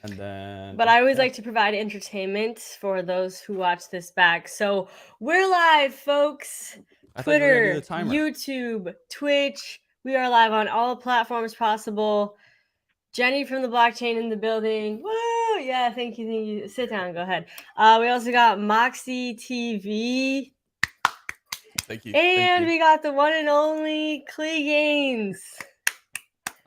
And then, but I always like to provide entertainment for those who watch this back. So we're live, folks. Twitter, YouTube, Twitch. We are live on all platforms possible. Jenny from the blockchain in the building. Woo! Yeah, thank you. Sit down. Go ahead. We also got Moczy TV. Thank you. And we got the one and only Clegainz.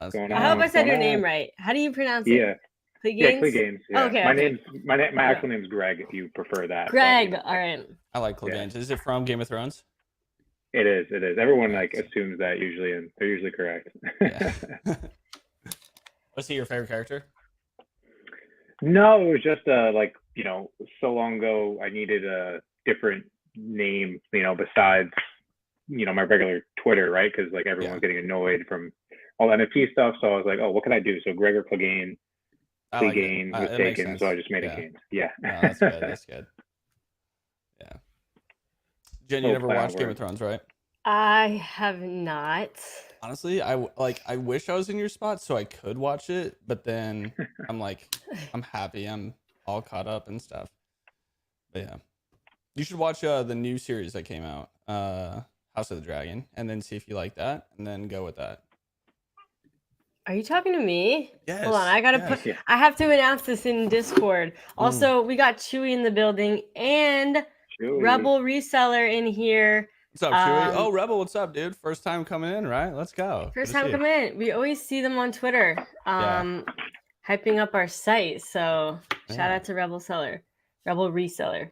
I hope I said your name right. How do you pronounce it? Clegainz? Yeah, Clegainz. Yeah. Okay. My actual name's Greg, if you prefer that. Greg, all right. I like Clegainz. Yeah. Is it from Game of Thrones? It is. Everyone assumes that usually, and they're usually correct. Yeah. Was he your favorite character? No, it was just so long ago I needed a different name, besides, my regular Twitter, right? Because everyone was getting annoyed from all the NFT stuff. So I was like, oh, what can I do? So Gregor Clegainz was taken, so I just made it Gainz. Yeah. No, that's good. That's good. Yeah. Jen, you never watched Game of Thrones, right? I have not. Honestly, I wish I was in your spot so I could watch it, but then I'm happy I'm all caught up and stuff. But yeah, you should watch the new series that came out, House of the Dragon, and then see if you like that, and then go with that. Are you talking to me? Yes. Hold on, I have to announce this in Discord. Also, we got Chewy in the building and Rebel Reseller in here. What's up, Chewy? Oh, Rebel, what's up, dude? First time coming in, right? Let's go. First time coming in. We always see them on Twitter, hyping up our site. So shout out to Rebel Reseller.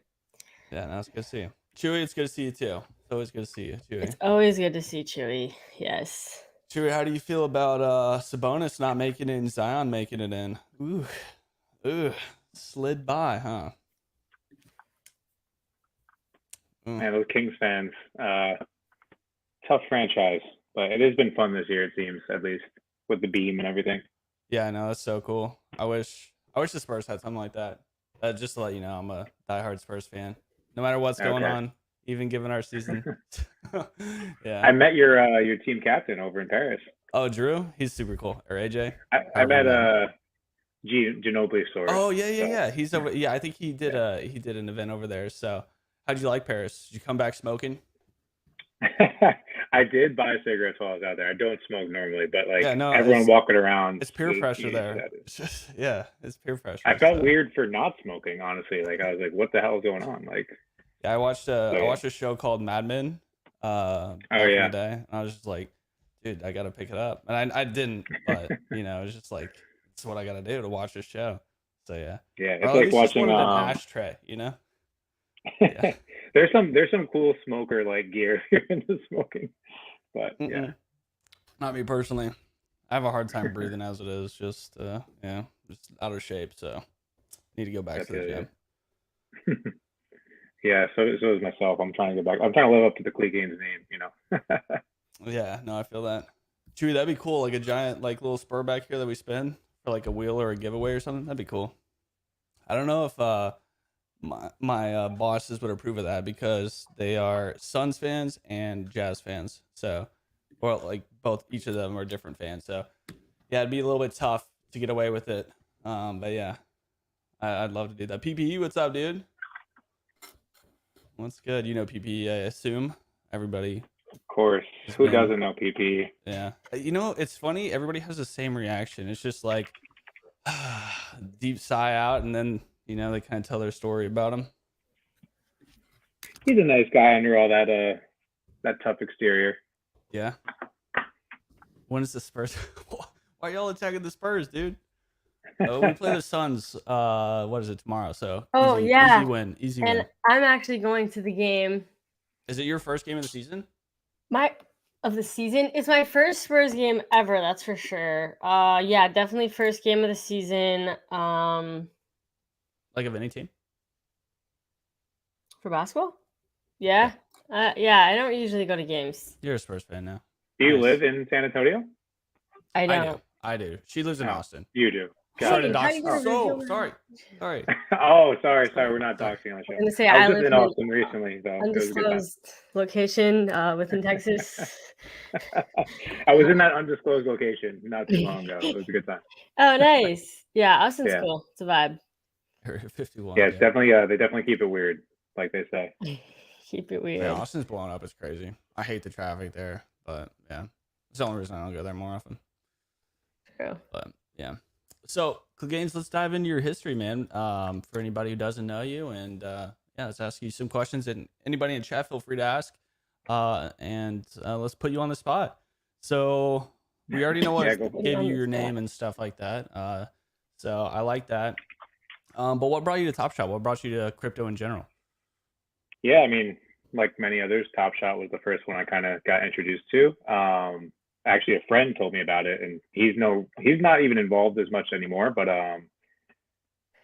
Yeah, no, it's good to see you. Chewy, it's good to see you too. It's always good to see you, Chewy. It's always good to see Chewy. Yes. Chewy, how do you feel about Sabonis not making it and Zion making it in? Ooh, slid by, huh? Man, those Kings fans, tough franchise, but it has been fun this year, it seems, at least with the beam and everything. Yeah, I know, that's so cool. I wish the Spurs had something like that. Just to let you know, I'm a diehard Spurs fan. No matter what's going on, even given our season. Yeah. I met your team captain over in Paris. Oh, Drew? He's super cool. Or AJ? I met Ginobili story. Oh yeah. He's over. Yeah, I think he did an event over there. So how'd you like Paris? Did you come back smoking? I did buy cigarettes while I was out there. I don't smoke normally, but everyone walking around. It's peer pressure there. Yeah, it's peer pressure. I felt weird for not smoking, honestly. I was like, what the hell is going on? Yeah, I watched a show called Mad Men. Back in the day. And I was just like, dude, I gotta pick it up. And I didn't, but it was just like, it's what I gotta do to watch this show. So yeah. Yeah, it's like watching an ashtray, Yeah. There's some cool smoker gear into smoking. But yeah. Not me personally. I have a hard time breathing as it is, just out of shape, so need to go back to the gym. Yeah, so is myself. I'm trying to get back. I'm trying to live up to the Clegainz name, Yeah, no, I feel that. Chewy, that'd be cool. Like a giant, little spur back here that we spin for a wheel or a giveaway or something. That'd be cool. I don't know if my bosses would approve of that because they are Suns fans and Jazz fans. So, each of them are different fans. So, yeah, it'd be a little bit tough to get away with it. But yeah, I'd love to do that. PPE, what's up, dude? What's good? You know PPE, I assume. Everybody. Of course. Who doesn't know PPE? Yeah. It's funny. Everybody has the same reaction. It's just deep sigh out, and then, they kind of tell their story about him. He's a nice guy under all that tough exterior. Yeah. When is the Spurs? Why are y'all attacking the Spurs, dude? Oh, we play the Suns. What is it, tomorrow? So easy win. Easy win. And I'm actually going to the game. Is it your first game of the season? It's my first Spurs game ever. That's for sure. Yeah, definitely first game of the season. Of any team? For basketball? Yeah. Yeah. I don't usually go to games. You're a Spurs fan now. Do you live in San Antonio? I don't. I do. She lives in Austin. You do. Sorry. Sorry. Oh, sorry. We're not doxing on the show. I'm gonna say I I was just live in Austin recently, so undisclosed location within Texas. I was in that undisclosed location not too long ago. It was a good time. Oh, nice. Yeah, Austin's cool. It's a vibe. Area 51. Yeah, it's definitely. They definitely keep it weird, like they say. Keep it weird. Yeah, Austin's blowing up. It's crazy. I hate the traffic there, but yeah, it's the only reason I don't go there more often. True. But yeah. So, Clegainz, let's dive into your history, man. For anybody who doesn't know you, and let's ask you some questions. And anybody in chat, feel free to ask. And let's put you on the spot. So we already know what gave you your name and stuff like that. So I like that. But what brought you to Top Shot? What brought you to crypto in general? Yeah, I mean, like many others, Top Shot was the first one I kind of got introduced to. Actually, a friend told me about it, and he's not even involved as much anymore, but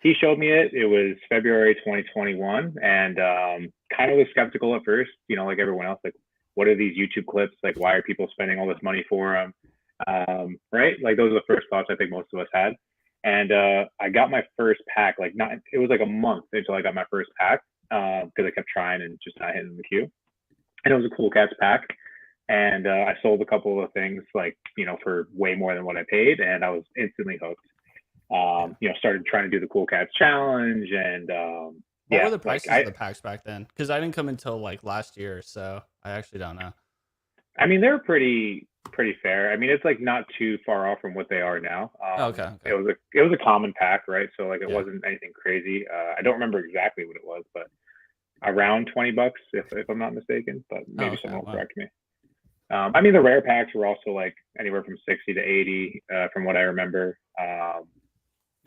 he showed me it. It was February 2021, and kind of was skeptical at first, like everyone else, like, what are these YouTube clips? Like, why are people spending all this money for them? Right? Like, those are the first thoughts I think most of us had. And I got my first pack, it was like a month until I got my first pack, because I kept trying and just not hitting the queue. And it was a Cool Cats pack. And I sold a couple of things, for way more than what I paid, and I was instantly hooked. Started trying to do the Cool Cats challenge, and what were the prices of the packs back then? Because I didn't come until last year, so I actually don't know. I mean, they're pretty fair. I mean, it's not too far off from what they are now. Okay. It was a common pack, right? So it wasn't anything crazy. I don't remember exactly what it was, but around $20 if I'm not mistaken. But maybe someone will correct me. I mean, the rare packs were also anywhere from 60 to 80, from what I remember. I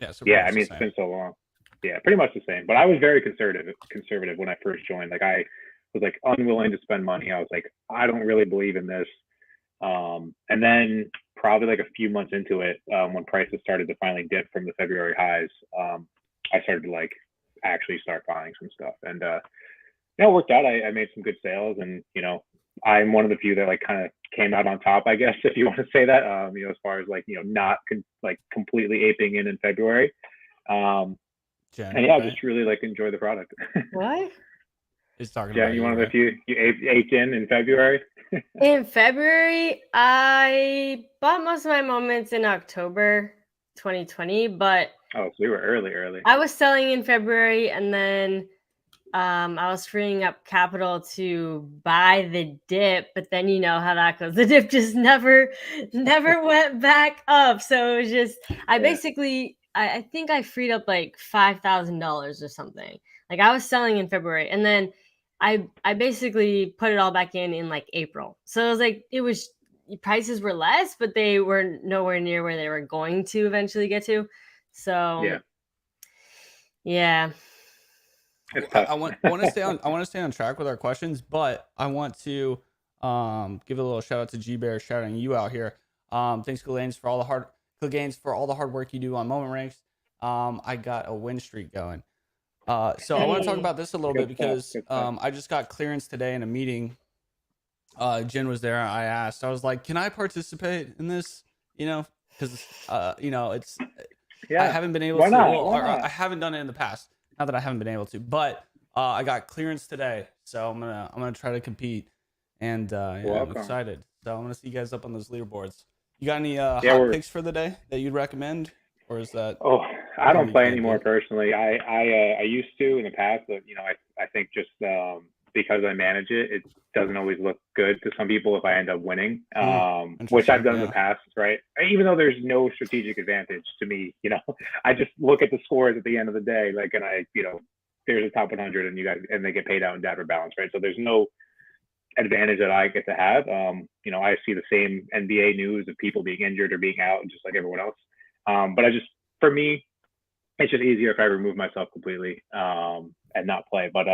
mean, it's been so long. Yeah, pretty much the same. But I was very conservative when I first joined. I was unwilling to spend money. I was I don't really believe in this. And then probably a few months into it, when prices started to finally dip from the February highs, I started to actually start buying some stuff. And it worked out. I made some good sales, and I'm one of the few that kind of came out on top, I guess, if you want to say that, as far as not completely aping in February. And just really enjoy the product. What? He's talking about you one of the few you aped in February. In February, I bought most of my moments in October 2020, but so we were early. I was selling in February, and then I was freeing up capital to buy the dip, but then you know how that goes. The dip just never went back up. So it was just, I think I freed up $5,000 or something. I was selling in February, and then I basically put it all back in April. So it was prices were less, but they were nowhere near where they were going to eventually get to. So yeah. I want to stay on track with our questions, but I want to give a little shout out to G Bear shouting you out here. Thanks Clegainz for all the hard work you do on Moment Ranks. I got a win streak going. So I want to talk about this a little bit because I just got clearance today in a meeting. Jen was there. I asked, I was like, can I participate in this? Because it's I haven't been able to. I haven't done it in the past. Not that I haven't been able to, but I got clearance today, so I'm gonna try to compete, and I'm excited. So I'm gonna see you guys up on those leaderboards. You got any hot picks for the day that you'd recommend, or is that? Oh, I don't play anymore personally. I used to in the past, but I think just because I manage it, it doesn't always look good to some people if I end up winning, which I've done in the past, right? Even though there's no strategic advantage to me, I just look at the scores at the end of the day, and I, there's a top 100 and they get paid out in Dapper balance, right? So there's no advantage that I get to have. I see the same NBA news of people being injured or being out, just like everyone else. But for me, it's just easier if I remove myself completely and not play. But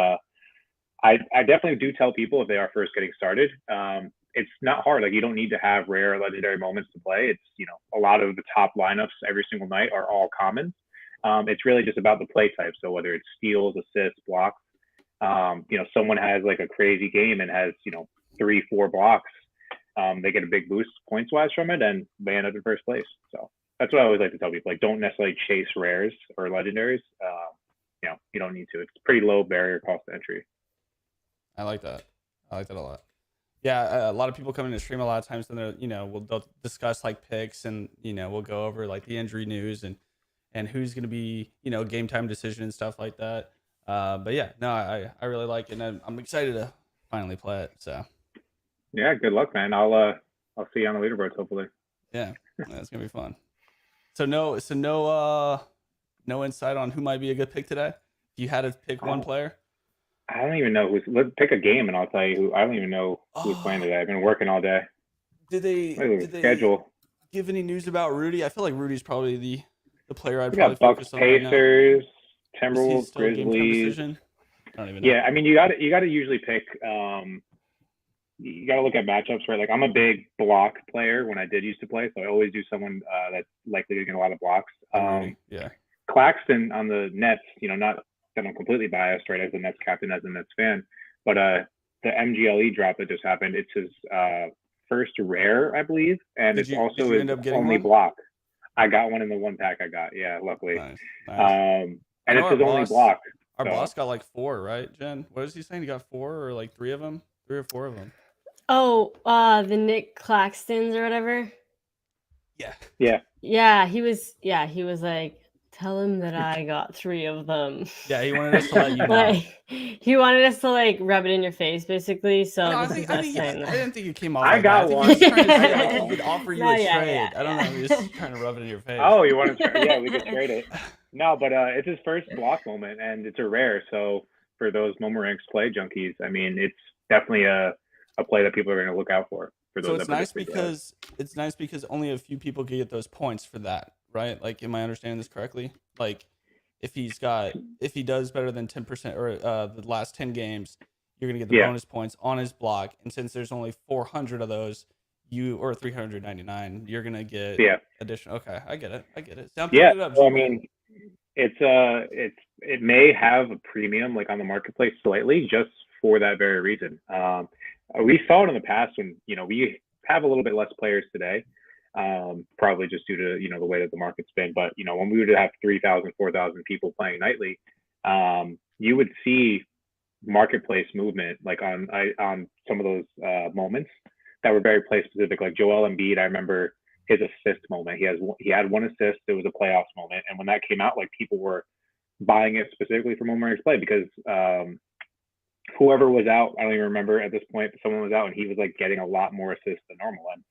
I definitely do tell people if they are first getting started, it's not hard. You don't need to have rare legendary moments to play. It's, a lot of the top lineups every single night are all commons. It's really just about the play type. So whether it's steals, assists, blocks, someone has a crazy game and has, 3-4 blocks, they get a big boost points wise from it and they end up in first place. So that's what I always like to tell people. Like, don't necessarily chase rares or legendaries. You don't need to. It's pretty low barrier cost to entry. I like that. I like that a lot. Yeah, a lot of people come into stream a lot of times, and they'll discuss like picks, and we'll go over like the injury news and who's going to be game time decision and stuff like that. But yeah, no, I really like it, and I'm excited to finally play it. So yeah, good luck, man. I'll see you on the leaderboards hopefully. Yeah, it's gonna be fun. So no insight on who might be a good pick today. If you had to pick one player. I don't even know let's pick a game and I'll tell you who. I don't even know who's playing today. I've been working all day. Did they schedule give any news about Rudy? I feel like Rudy's probably the player I'd we probably got focus Bucks, on right now. Pacers, Timberwolves, Grizzlies. I don't even know. Yeah, I mean you got to usually pick. You got to look at matchups, right? Like I'm a big block player when I did used to play, so I always do someone that's likely to get a lot of blocks. Yeah. Claxton on the Nets, not that I'm completely biased, right, as the Nets captain, as a Nets fan, but the MGLE drop that just happened, it's his first rare, I believe, and it's also his only block. I got one in the one pack I got, yeah, luckily. Nice. And it's his only block. Our boss got like 4, right, Jen? What is he saying? He got 4 or like 3 of them? 3 or 4 of them. Oh, the Nick Claxtons or whatever. Yeah. He was like, tell him that I got 3 of them. Yeah, he wanted us to let you know. Like, he wanted us to like rub it in your face, basically. So I didn't think it came off. I got one. He could offer you a trade. I don't know. He was just trying to rub it in your face. Oh, you want to trade? Yeah, we could trade it. No, but it's his first block moment, and it's a rare. So for those Momeranks play junkies, I mean, it's definitely a play that people are going to look out for. So it's nice because only a few people can get those points for that, right? Like, am I understanding this correctly? Like, if he does better than 10% or the last 10 games, you're gonna get the bonus points on his block. And since there's only 400 of those, or 399, you're gonna get additional. Okay, I get it. So I mean, it may have a premium like on the marketplace slightly just for that very reason. We saw it in the past when we have a little bit less players today, probably just due to the way that the market's been. But when we would have 3,000, 4,000 people playing nightly, you would see marketplace movement like on some of those moments that were very play specific. Like Joel Embiid, I remember his assist moment. He had one assist. It was a playoffs moment, and when that came out, like people were buying it specifically for Momeranks play because whoever was out, I don't even remember at this point, but someone was out and he was like getting a lot more assists than normal. And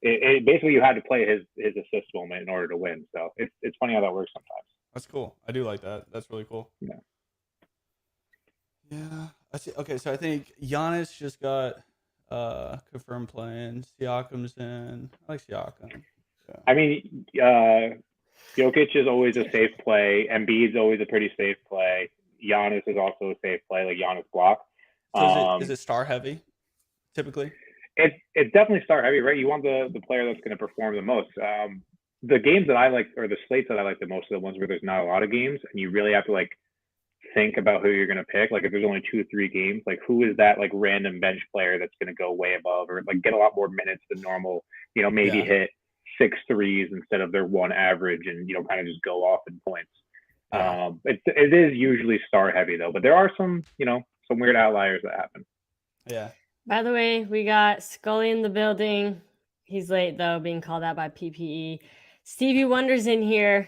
it basically you had to play his assist moment in order to win. So it's funny how that works sometimes. That's cool. I do like that. That's really cool. Yeah. I see. Okay, so I think Giannis just got confirmed playing. Siakam's in. I like Siakam. Yeah. I mean, Jokic is always a safe play. Embiid's always a pretty safe play. Giannis is also a safe play, like Giannis block. So is it star heavy, typically? It's definitely star heavy, right? You want the player that's going to perform the most. The games that I like, or the slates that I like the most, are the ones where there's not a lot of games, and you really have to like think about who you're going to pick. Like if there's only 2 or 3 games, like who is that like random bench player that's going to go way above, or like get a lot more minutes than normal? Maybe hit 6 threes instead of their 1 average, and kind of just go off in points. It is usually star heavy though, but there are some weird outliers that happen. Yeah. By the way, we got Scully in the building. He's late though, being called out by PPE. Stevie Wonder's in here,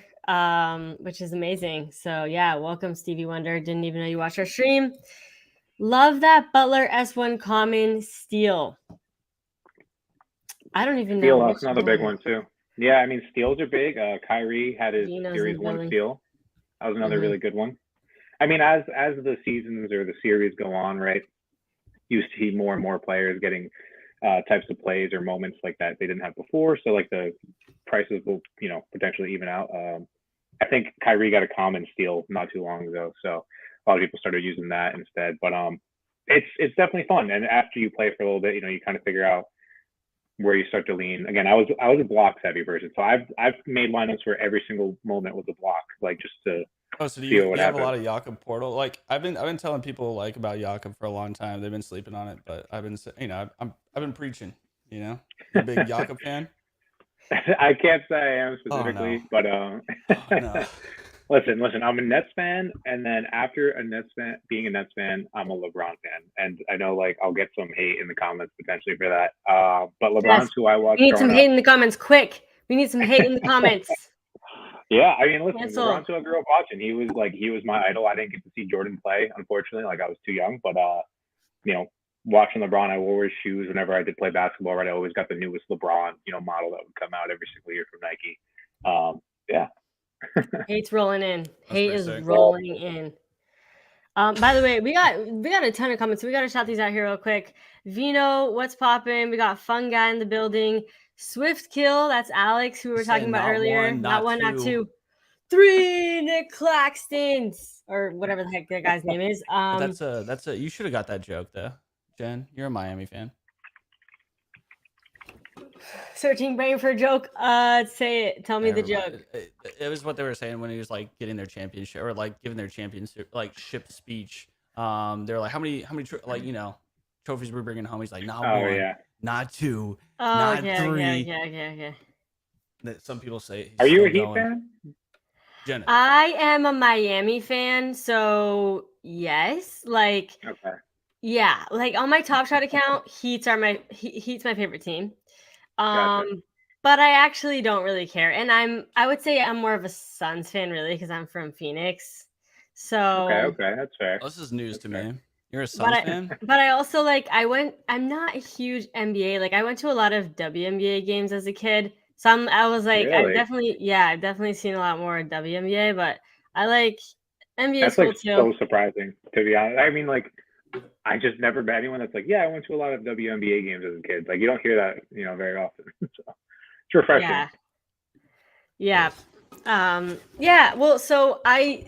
which is amazing. So yeah, welcome Stevie Wonder. Didn't even know you watched our stream. Love that Butler S1 common steal. I don't even know. Steal, that's another big one too. Yeah, I mean steals are big. Kyrie had his series 1 steal. That was another really good one. I mean, as the seasons or the series go on, right, you see more and more players getting types of plays or moments like that they didn't have before. So like the prices will, potentially even out. I think Kyrie got a common steal not too long ago, so a lot of people started using that instead. But it's definitely fun. And after you play for a little bit, you kind of figure out where you start to lean. Again, I was a blocks heavy person, so I've made lineups where every single moment was a block, like just to so do you have a lot of Jakob Portal? Like I've been telling people like about Jakob for a long time. They've been sleeping on it, but I've been I've been preaching. You a big Jakob fan? I can't say I am specifically, but no. listen, I'm a Nets fan, and then after being a Nets fan, I'm a LeBron fan, and I know like I'll get some hate in the comments potentially for that. But LeBron's who I watched. We need some hate in the comments, quick. We need some hate in the comments. Yeah, I mean, listen, LeBron's who I grew up watching. He was my idol. I didn't get to see Jordan play, unfortunately. Like I was too young, but watching LeBron, I wore his shoes whenever I did play basketball. Right, I always got the newest LeBron, model that would come out every single year from Nike. Yeah. Hate's rolling in. Hate is rolling in. By the way, we got a ton of comments. So we got to shout these out here real quick. Vino, what's popping? We got Fun Guy in the building. Swift Kill, that's Alex, who we were talking about earlier. Not one, not two. 3 Nick Claxtons, or whatever the heck that guy's name is. That's a. You should have got that joke though, Jen. You're a Miami fan. Searching brain for a joke. Say it. Tell me the joke. It was what they were saying when he was like getting their championship or like giving their championship like ship speech. They're like, how many trophies we're bringing home? He's like, not one, not two, not three. Yeah. That some people say. Are you a Heat fan? Jenna. I am a Miami fan, so yes. Like, okay. Yeah, like on my Top Shot account, Heat's my favorite team. Gotcha. But I actually don't really care, and I would say I'm more of a Suns fan, really, because I'm from Phoenix. So okay, that's fair. This is news to me. You're a Suns fan? But I also I'm not a huge NBA. Like I went to a lot of WNBA games as a kid. So I was like, really? I've definitely seen a lot more WNBA, but I like NBA. That's cool like too. So surprising, to be honest. I mean, like, I just never met anyone that's like, yeah, I went to a lot of WNBA games as a kid. Like, you don't hear that, very often. So it's refreshing. Yeah. Well, so I,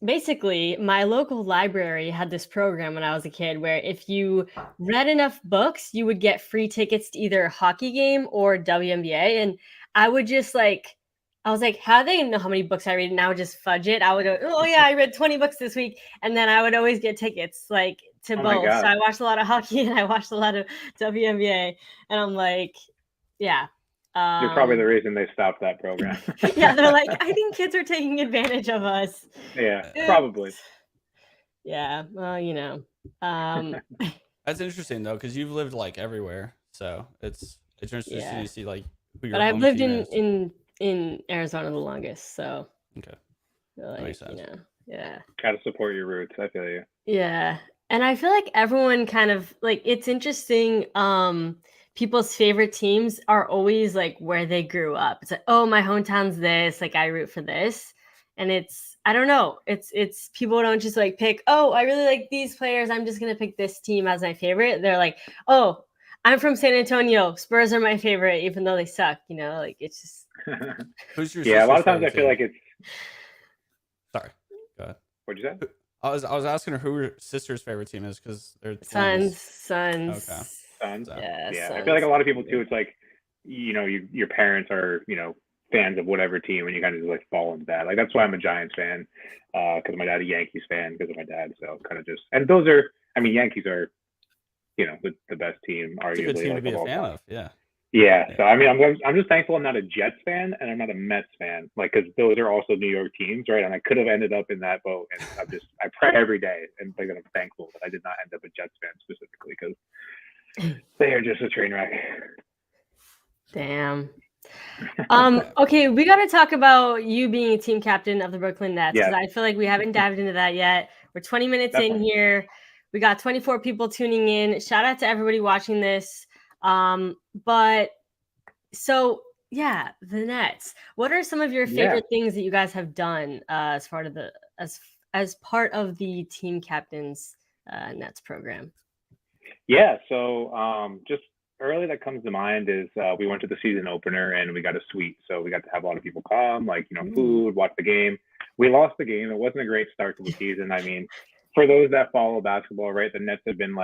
basically, my local library had this program when I was a kid where if you read enough books, you would get free tickets to either a hockey game or WNBA. And I would just I was like, how do they know how many books I read? And I would just fudge it. I would go, oh yeah, I read 20 books this week. And then I would always get tickets to both. So I watched a lot of hockey and I watched a lot of WNBA. And I'm like, yeah. You're probably the reason they stopped that program. Yeah, they're like, I think kids are taking advantage of us. Yeah, probably. Yeah, well, That's interesting though, because you've lived like everywhere, so it's interesting to see like who your. But I've lived in Arizona the longest, so okay, that makes sense. Yeah. Gotta support your roots. I feel you. Yeah, and I feel like everyone kind of it's interesting. People's favorite teams are always like where they grew up. It's like, oh, my hometown's this, like I root for this. And I don't know. It's people don't just pick, oh, I really like these players, I'm just gonna pick this team as my favorite. They're like, oh, I'm from San Antonio, Spurs are my favorite, even though they suck, it's just Who's your a lot of times I feel like it's sorry, go ahead. What'd you say? I was asking her who her sister's favorite team is because they're twins. Suns. Okay. Suns. Yeah. Suns. I feel like a lot of people too. It's like, your parents are, fans of whatever team, and you kind of just fall into that. Like that's why I'm a Giants fan, because my dad a Yankees fan because of my dad. So kind of just, and those are, Yankees are, the best team arguably. It's a good team to be a fan of. Yeah. Yeah. So I'm just thankful I'm not a Jets fan and I'm not a Mets fan, because those are also New York teams, right? And I could have ended up in that boat, and I pray every day and I'm thankful that I did not end up a Jets fan specifically, because they are just a train wreck. Damn. Okay, we got to talk about you being a team captain of the Brooklyn Nets, because I feel like we haven't dived into that yet. We're 20 minutes in here. We got 24 people tuning in. Shout out to everybody watching this. But so yeah, the Nets. What are some of your favorite things that you guys have done as part of the team captain's Nets program? Yeah, so just early that comes to mind is we went to the season opener and we got a suite, so we got to have a lot of people come, food, watch the game. We lost the game. It wasn't a great start to the season. For those that follow basketball, right, the Nets have been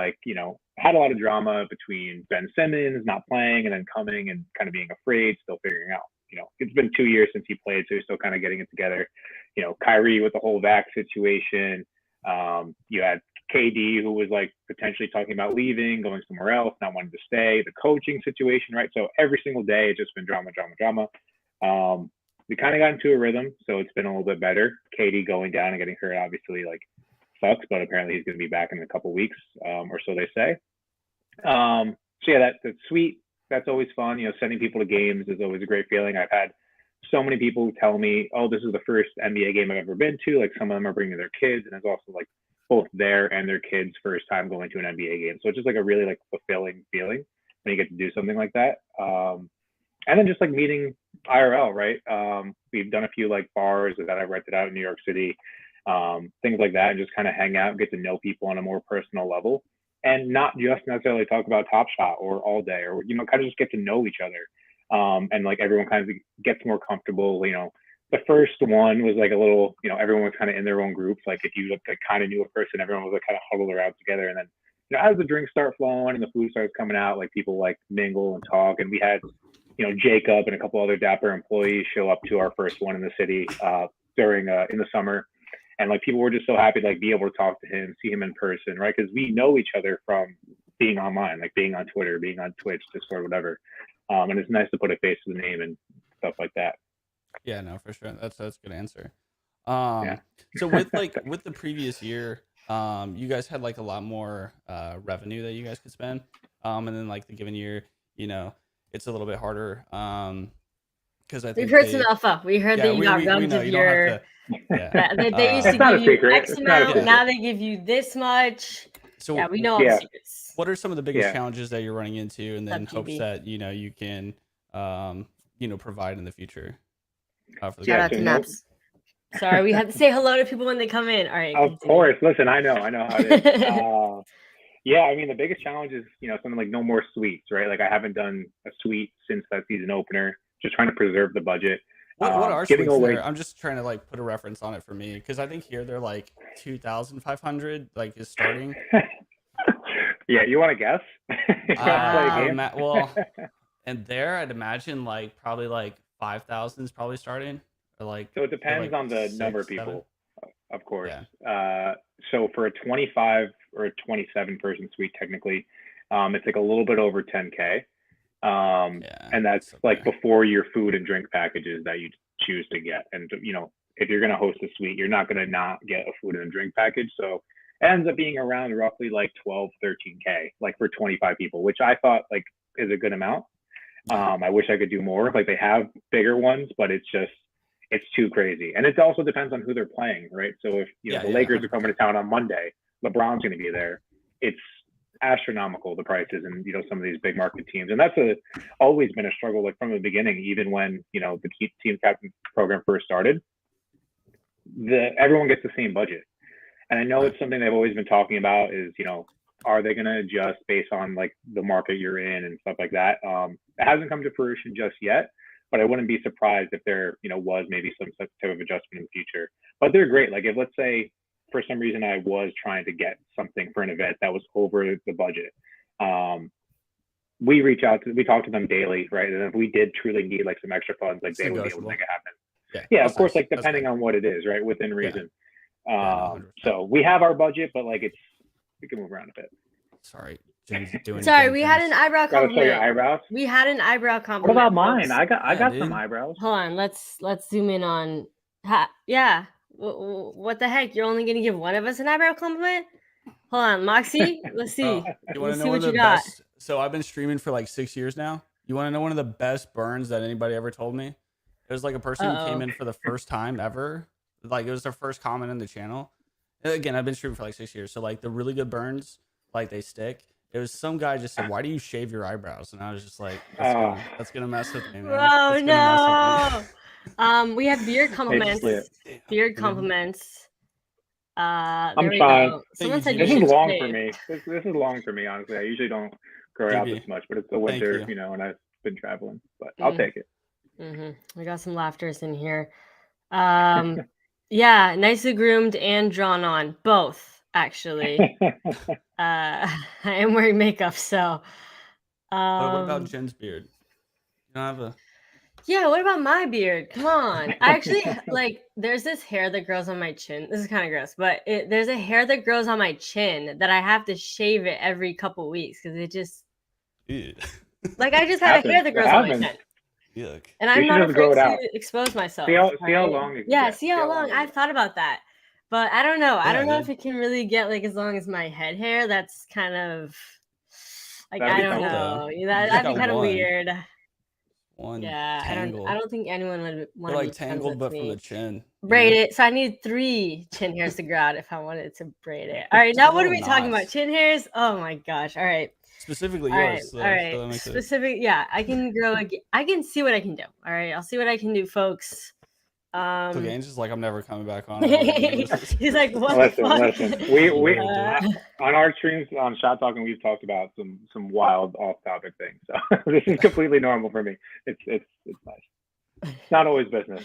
had a lot of drama between Ben Simmons not playing and then coming and kind of being afraid, still figuring out. It's been 2 years since he played, so he's still kind of getting it together. Kyrie with the whole vax situation. You had KD, who was like potentially talking about leaving, going somewhere else, not wanting to stay, the coaching situation, right? So every single day it's just been drama. We kind of got into a rhythm, so it's been a little bit better. KD going down and getting hurt obviously like sucks, but apparently he's going to be back in a couple weeks, or so they say. So yeah, that's sweet. That's always fun. You know, sending people to games is always a great feeling. I've had so many people tell me, oh, this is the first NBA game I've ever been to. Like some of them are bringing their kids, and it's also like both their and their kids' first time going to an NBA game. So it's just like a really like fulfilling feeling when you get to do something like that. And then just like meeting IRL, right? We've done a few like bars that I've rented out in New York City, things like that, and just kind of hang out, get to know people on a more personal level, and not just necessarily talk about Top Shot or all day, or you know, kind of just get to know each other. And like everyone kind of gets more comfortable. You know, the first one was like a little, you know, everyone was kind of in their own groups. Like if you looked like kind of knew a person, everyone was like kind of huddled around together. And then, you know, as the drinks start flowing and the food starts coming out, like people like mingle and talk. And we had, you know, Jacob and a couple other Dapper employees show up to our first one in the city during in the summer. And like people were just so happy to like be able to talk to him, see him in person, right? Because we know each other from being online, like being on Twitter, being on Twitch, Discord, whatever. And it's nice to put a face to the name and stuff like that. Yeah, no, for sure. That's a good answer. Yeah. So with with the previous year, you guys had like a lot more revenue that you guys could spend. And then like the given year, you know, it's a little bit harder. Because I think we've heard some alpha. We heard that you got robbed of your. They used to give you X amount. Now they give you this much. So yeah, we know all the secrets. What are some of the biggest challenges that you're running into, and then hopes that you know you can you know provide in the future? Shout out to Naps. Sorry, we have to say hello to people when they come in. All right. Of course. Listen, I know how it is. Yeah, I mean the biggest challenge is, you know, something like no more sweets, right? Like I haven't done a sweet since that season opener. Just trying to preserve the budget. What are sweets there? I'm just trying to like put a reference on it for me, because I think here they're like 2,500 like is starting. Yeah, you want to guess? Well, and there I'd imagine like probably like 5,000 is probably starting. Or like so it depends on the number of people, of course. Yeah. So for a 25 or a 27 person suite, technically, it's like a little bit over 10K. And that's like before your food and drink packages that you choose to get. And you know, if you're going to host a suite, you're not going to not get a food and drink package. So it ends up being around roughly like 12, 13K, like for 25 people, which I thought like is a good amount. I wish I could do more. Like they have bigger ones, but it's too crazy. And it also depends on who they're playing, right? So if you know the Lakers are coming to town on Monday, LeBron's going to be there. It's astronomical, the prices, and you know some of these big market teams, and that's always been a struggle, like from the beginning. Even when you know the team captain program first started, everyone gets the same budget. And I know it's something they've always been talking about is, you know, are they going to adjust based on like the market you're in and stuff like that. It hasn't come to fruition just yet, but I wouldn't be surprised if there, you know, was maybe some type of adjustment in the future. But they're great. Like if, let's say, for some reason I was trying to get something for an event that was over the budget, we talk to them daily, right? And if we did truly need like some extra funds, like they would be able to make it happen. Yeah, of course, like depending on what it is, right? Within reason. So we have our budget, but like we can move around a bit. Sorry. Doing Sorry, we had an eyebrow compliment. Gotta show your eyebrows? We had an eyebrow compliment. What about mine? I got some eyebrows. Hold on, let's zoom in on. Yeah. What the heck? You're only gonna give one of us an eyebrow compliment? Hold on, Moxie. Let's see. You want to know what you got? Best, so I've been streaming for like 6 years now. You want to know one of the best burns that anybody ever told me? It was like a person who came in for the first time ever. Like it was their first comment in the channel. And again, I've been streaming for like 6 years, so like the really good burns, like they stick. It was some guy just said, "Why do you shave your eyebrows?" And I was just like, "That's gonna mess with me, man." Oh no! We have beard compliments. Beard compliments. I'm fine. Someone said this is long for me. This is long for me, honestly. I usually don't grow out this much, but it's the winter, you know, and I've been traveling. But I'll take it. We got some laughters in here. Yeah, nicely groomed and drawn on, both actually. I am wearing makeup, so. What about Jen's beard? You don't have a. Yeah, what about my beard? Come on. I actually like there's this hair that grows on my chin. This is kind of gross, but there's a hair that grows on my chin that I have to shave it every couple weeks because it just like I just have a hair that grows on my chin. Yuck. And I'm not afraid to expose myself. See how long it yeah, see how long. I've thought about that. But I don't know. I don't know if it can really get like as long as my head hair. That's kind of like I don't know. That'd be kind of weird. Yeah, tangle. I don't think anyone would want to like tangled, but from the chin. Braid it. So I need 3 chin hairs to grow out if I wanted to braid it. All right, now what are we talking about? Chin hairs? Oh my gosh! All right. Specifically yours. All right. So specific. Yeah, I can grow. I can see what I can do. All right, I'll see what I can do, folks. Clegainz is like, I'm never coming back on. He's like, what? Listen. We on our streams on Shot Talking, we've talked about some wild off-topic things. So this is completely normal for me. It's nice. It's not always business.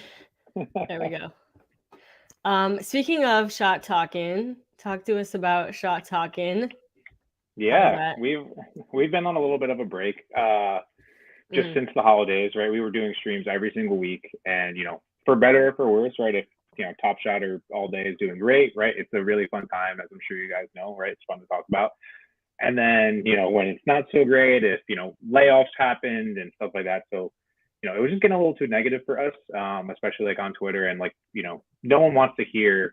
There we go. Speaking of Shot Talking, talk to us about Shot Talking. Yeah, we've been on a little bit of a break. Just since the holidays, right? We were doing streams every single week, and for better or for worse, right? If Top Shot all day is doing great, right? It's a really fun time, as I'm sure you guys know, right? It's fun to talk about. And then when it's not so great, if layoffs happened and stuff like that, so it was just getting a little too negative for us, especially like on Twitter, and like no one wants to hear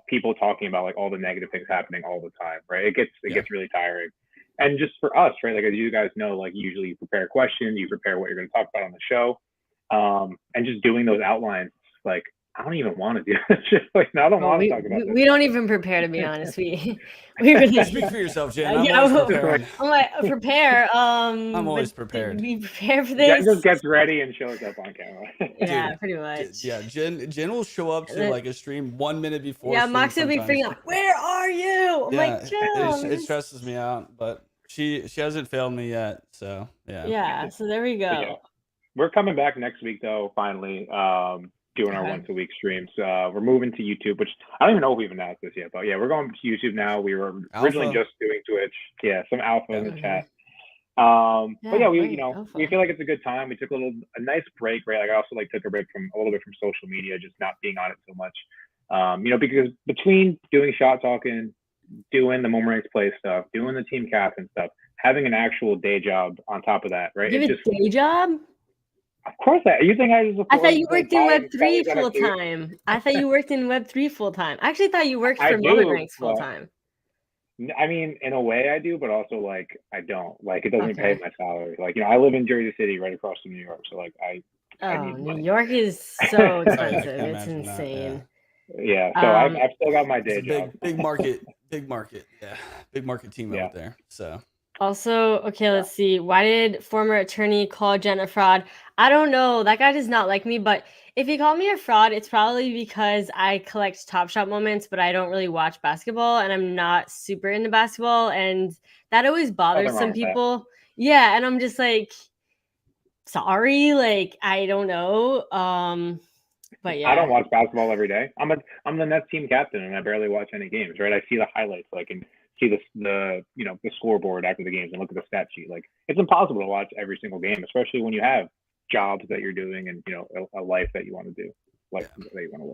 people talking about like all the negative things happening all the time, right? It gets really tiring. And just for us, right? Like, as you guys know, like usually you prepare questions, you prepare what you're going to talk about on the show. And just doing those outlines, like, I don't even want to do that shit. Like, I don't want to talk about this. We don't even prepare, to be honest. We really speak for yourself, Jen. I'm like, prepare. I'm always prepared. We prepare for this. Jen just gets ready and shows up on camera. Yeah, dude, pretty much. Yeah, Jen will show up to like a stream 1 minute before. Yeah, Moczy will be freaking out. Where are you? I'm like, Jill. It stresses me out, but she hasn't failed me yet. So yeah. Yeah. So there we go. Yeah. We're coming back next week, though. Finally, doing our once a week streams. We're moving to YouTube, which I don't even know if we've announced this yet, but yeah, we're going to YouTube now. We were originally just doing Twitch. Yeah, some alpha in the chat. But yeah, we feel like it's a good time. We took a nice break, right? Like, I also took a break from a little bit from social media, just not being on it so much. Because between doing Shot Talking, doing the Momerang's Play stuff, doing the team captain stuff, having an actual day job on top of that, right? You have a day job? Of course, you think I thought you worked in Web3 full time. I thought you worked in Web3 full time. I actually thought you worked for Momerang's full time. I mean, in a way I do, but also like I don't. Like, it doesn't pay my salary. Like, I live in Jersey City, right across from New York, so like I need New money. York is so expensive. It's insane. Yeah, so I've still got my day job. Big market. Yeah, big market team out there. So. Also, okay, let's see. Why did former attorney call Jen a fraud? I don't know. That guy does not like me, but if he called me a fraud, it's probably because I collect Top Shot moments, but I don't really watch basketball, and I'm not super into basketball, and that always bothers some people. Yeah, and I'm just like, sorry, like, I don't know. But yeah, I don't watch basketball every day. I'm the Nets team captain, and I barely watch any games, right? I see the highlights, like, and see the scoreboard after the games and look at the stat sheet. Like, it's impossible to watch every single game, especially when you have jobs that you're doing and a life that you want to do, that you want to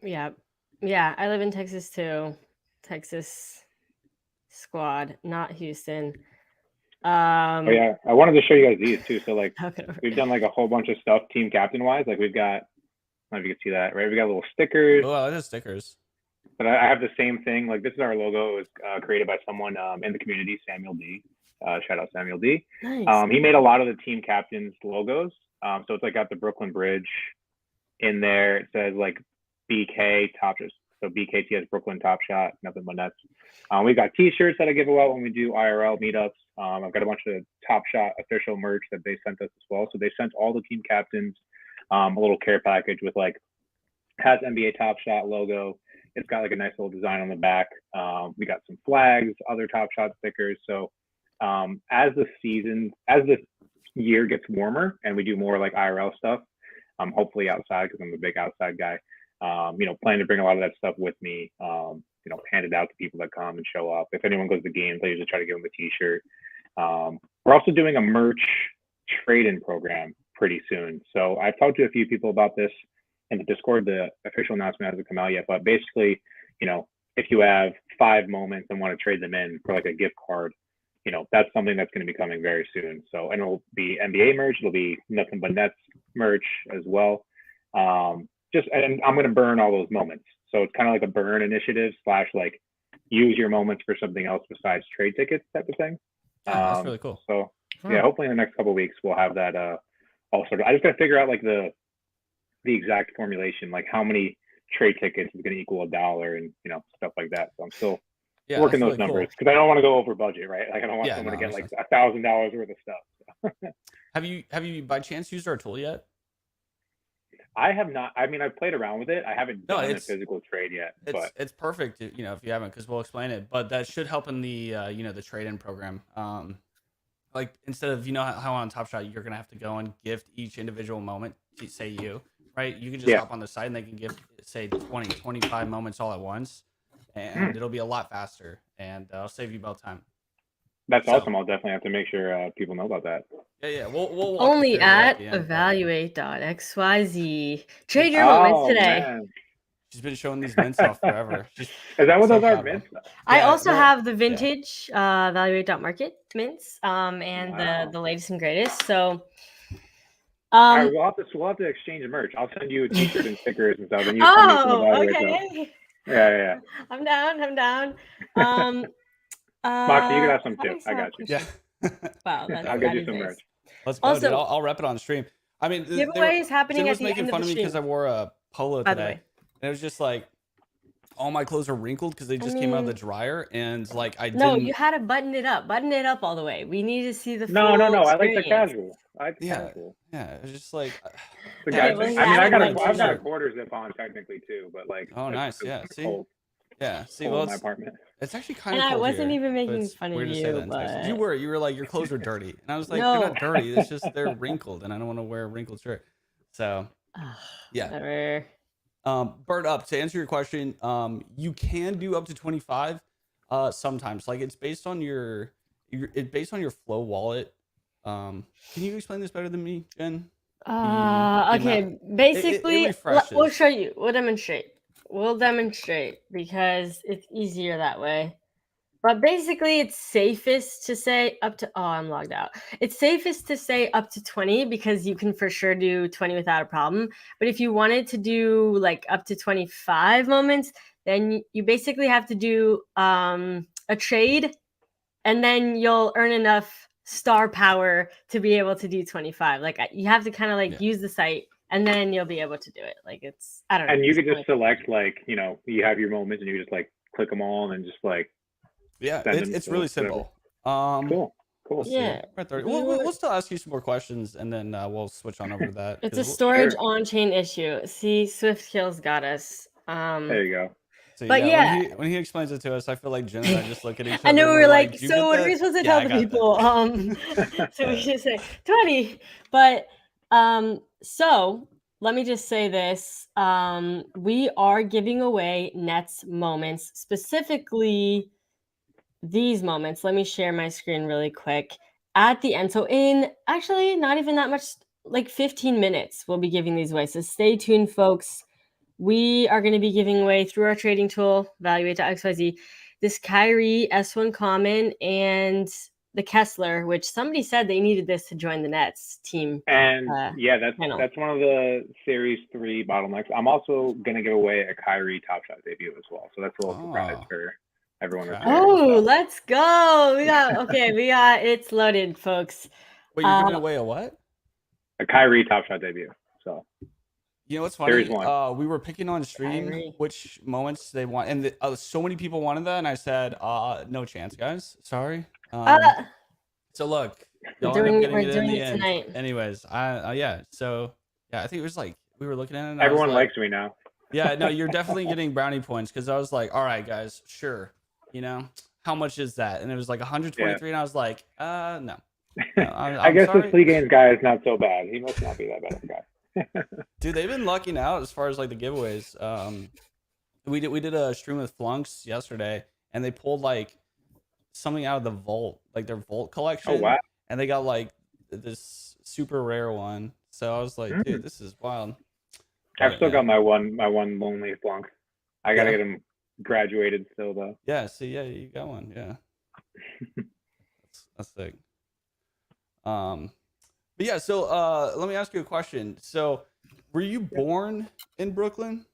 live. Yeah, I live in Texas too. Texas squad, not Houston. I wanted to show you guys these too. So like, we've done like a whole bunch of stuff team captain wise. Like, we've got, I don't know if you can see that, right? We got little stickers. Oh, I just stickers. But I have the same thing. Like, this is our logo. It was created by someone in the community, Samuel D. Shout out Samuel D. Nice. He made a lot of the team captains logos. So it's like got the Brooklyn Bridge in there. It says like BK Top Shot. So BKTS Brooklyn Top Shot, nothing but Nets. We've got T-shirts that I give away when we do IRL meetups. I've got a bunch of Top Shot official merch that they sent us as well. So they sent all the team captains a little care package with like, has NBA Top Shot logo. It's got like a nice little design on the back. We got some flags, other Top Shot stickers. So as this year gets warmer and we do more like IRL stuff, hopefully outside, because I'm a big outside guy, plan to bring a lot of that stuff with me, hand it out to people that come and show up. If anyone goes to games, I usually try to give them a T-shirt. We're also doing a merch trade-in program pretty soon. So I've talked to a few people about this in the Discord. The official announcement hasn't come out yet, but basically, if you have 5 moments and want to trade them in for like a gift card, that's something that's going to be coming very soon. So, and it'll be NBA merch, it'll be Nothing But Nets merch as well. And I'm going to burn all those moments. So it's kind of like a burn initiative / like use your moments for something else besides trade tickets type of thing. That's really cool. So yeah, hopefully in the next couple of weeks we'll have that all sorted. I just got to figure out like the exact formulation, like how many trade tickets is going to equal $1 and stuff like that. So I'm still working those numbers because I don't want to go over budget, right? Like I don't want someone to get like $1,000 worth of stuff. Have you by chance used our tool yet? I have not. I mean, I've played around with it. I haven't done a physical trade yet. But it's perfect, if you haven't, because we'll explain it. But that should help in the the trade-in program. Like instead of how on Top Shot you're gonna have to go and gift each individual moment. Say you, right? You can just hop on the site and they can gift say 20, 25 moments all at once, and it'll be a lot faster and it'll save you both time. That's awesome. I'll definitely have to make sure people know about that. Yeah. We'll only at evaluate.xyz. Trade your moments today. Man. She's been showing these mints off forever. Is that what those are, mints? I also have the vintage evaluate.market mints and the latest and greatest. So all right, we'll have to exchange merch. I'll send you a t-shirt and stickers and stuff. And you send me some okay. Yeah. I'm down. Moczy, you can have some too. I got you. Yeah. Wow, I'll get you some merch. Let's go, dude. I'll rep it on stream. I mean, giveaway is happening at the making end fun of of the me stream. because I wore a polo By the today. way. And it was just like all my clothes are wrinkled because they just came out of the dryer, and like I didn't. No, you had to button it up all the way. We need to see the full No. I like the experience. casual. Casual. Yeah, it was just like. I've got a quarter zip on technically too, but like. Oh, nice. Yeah. See. Cold. Yeah. See. Cold Well, in my apartment. It's actually kind of. And I cold wasn't here, even making it's fun of weird to say you, that in Texas. but You were like your clothes are dirty, and I was like, No. they're not dirty. It's just they're wrinkled, and I don't want to wear a wrinkled shirt. So. Yeah. Whatever. Bird up to answer your question. You can do up to 25. Sometimes, like it's based on your flow wallet. Can you explain this better than me, Jen? Okay. Basically, it refreshes. we'll show you. We'll demonstrate because it's easier that way. But basically, it's safest to say up to. Oh, I'm logged out. It's safest to say up to 20 because you can for sure do 20 without a problem. But if you wanted to do like up to 25 moments, then you basically have to do a trade, and then you'll earn enough star power to be able to do 25. Like you have to kind of use the site, and then you'll be able to do it. Like I don't know. And you could just select like you have your moments, and you just like click them all, and just like. Yeah, it's really simple. Cool. Yeah. We'll still ask you some more questions, and then we'll switch on over to that. It's a storage on-chain issue. See, Swift Kills got us. There you go. So, but when he explains it to us, I feel like Jen and I just look at each other. I know we're like, "Do you so get what that?" are we supposed to Yeah, tell I the got people? So we should say 20. But so let me just say this. We are giving away Nets moments, specifically these moments. Let me share my screen really quick at the end. So in actually not even that much, like 15 minutes, we'll be giving these away. So stay tuned, folks. We are going to be giving away through our trading tool, evaluate.xyz, this Kyrie S1 Common and the Kessler, which somebody said they needed this to join the Nets team. And that's one of the Series 3 bottlenecks. I'm also going to give away a Kyrie Top Shot debut as well. So that's a little surprise for everyone. Let's go. We got it's loaded, folks. Wait, you're giving away a what? A Kyrie Top Shot debut. So you know what's funny? Series 1. We were picking on stream which moments they want, and so many people wanted that, and I said, no chance, guys. Sorry. So look, y'all end up getting it in the end. Tonight. Anyways, So I think it was like we were looking at it. And everyone likes me now. Yeah, no, you're definitely getting brownie points because I was like, all right, guys, sure. How much is that? And it was like 123, and I was like, no. I guess this Clegainz guy is not so bad. He must not be that bad of a guy. Dude, they've been lucking out as far as like the giveaways. We did a stream with Flunks yesterday, and they pulled like something out of the vault, like their vault collection. Oh wow! And they got like this super rare one. So I was like, dude, this is wild. I've still got my one lonely flunk. I gotta get him graduated still though. Yeah, see, you got one, yeah. that's sick. But yeah, so let me ask you a question. So were you born in Brooklyn?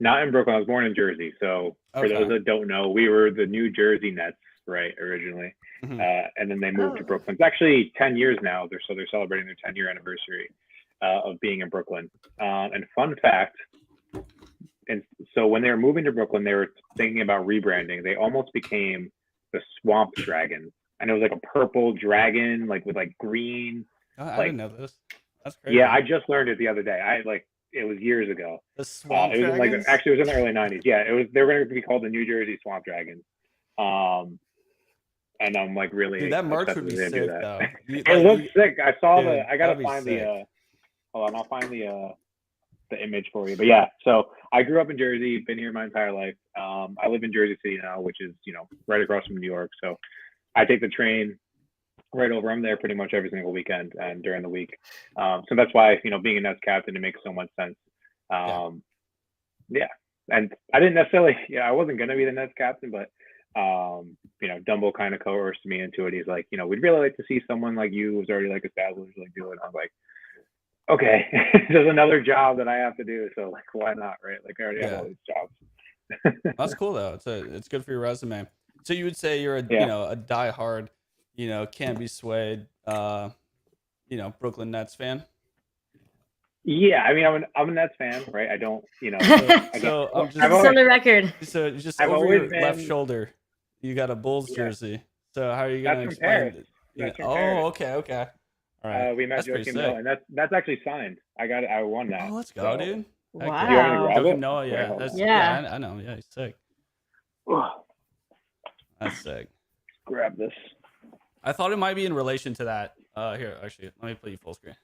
Not in Brooklyn. I was born in Jersey. So for those that don't know, we were the New Jersey Nets, right, originally. And then they moved to Brooklyn. It's actually 10 years now. They're celebrating their 10-year anniversary of being in Brooklyn. And fun fact, and so when they were moving to Brooklyn, they were thinking about rebranding. They almost became the Swamp Dragons. And it was like a purple dragon, like with like green. Oh, I didn't know this. That's crazy. Yeah, I just learned it the other day. It was years ago. The Swamp Dragons? It was in the early 90s. Yeah, they were going to be called the New Jersey Swamp Dragons. And I'm like really. Dude, that merch would be sick though. It looks sick. I saw I gotta find the. Hold on, I'll find the image for you. But yeah, so I grew up in Jersey, been here my entire life. I live in Jersey City now, which is right across from New York. So I take the train right over. I'm there pretty much every single weekend and during the week. So that's why being a Nets captain, it makes so much sense. Yeah, and I didn't necessarily. I wasn't gonna be the Nets captain, but Dumbo kind of coerced me into it. He's like, we'd really like to see someone like you who's already like established, like do it. I was like, okay, there's another job that I have to do, so like, why not, right? Like, I already have all these jobs. That's cool though. It's good for your resume. So you would say you're a diehard, can't be swayed, Brooklyn Nets fan. Yeah, I mean, I'm a Nets fan, right? I don't, So I'm just on the record. So just over your left shoulder, you got a Bulls jersey. So how are you gonna explain it? Oh, okay. All right. We met Joakim Noah, and that's actually signed. I won that. Oh, let's go, dude. Wow. Do you want me to grab Joakim it? Noah, yeah. I know. Yeah, he's sick. That's sick. Grab this. I thought it might be in relation to that. Here, actually, let me put you full screen.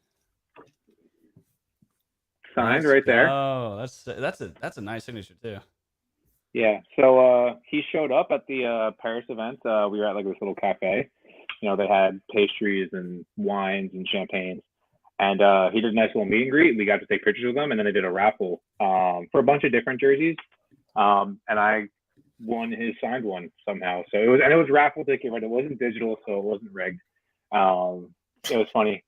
Signed right there. Oh, that's a nice signature too. Yeah. So he showed up at the Paris event. We were at like this little cafe. They had pastries and wines and champagnes. And he did a nice little meet and greet. We got to take pictures with him, and then they did a raffle for a bunch of different jerseys. And I won his signed one somehow. So it was raffle ticket, right? It wasn't digital, so it wasn't rigged. It was funny.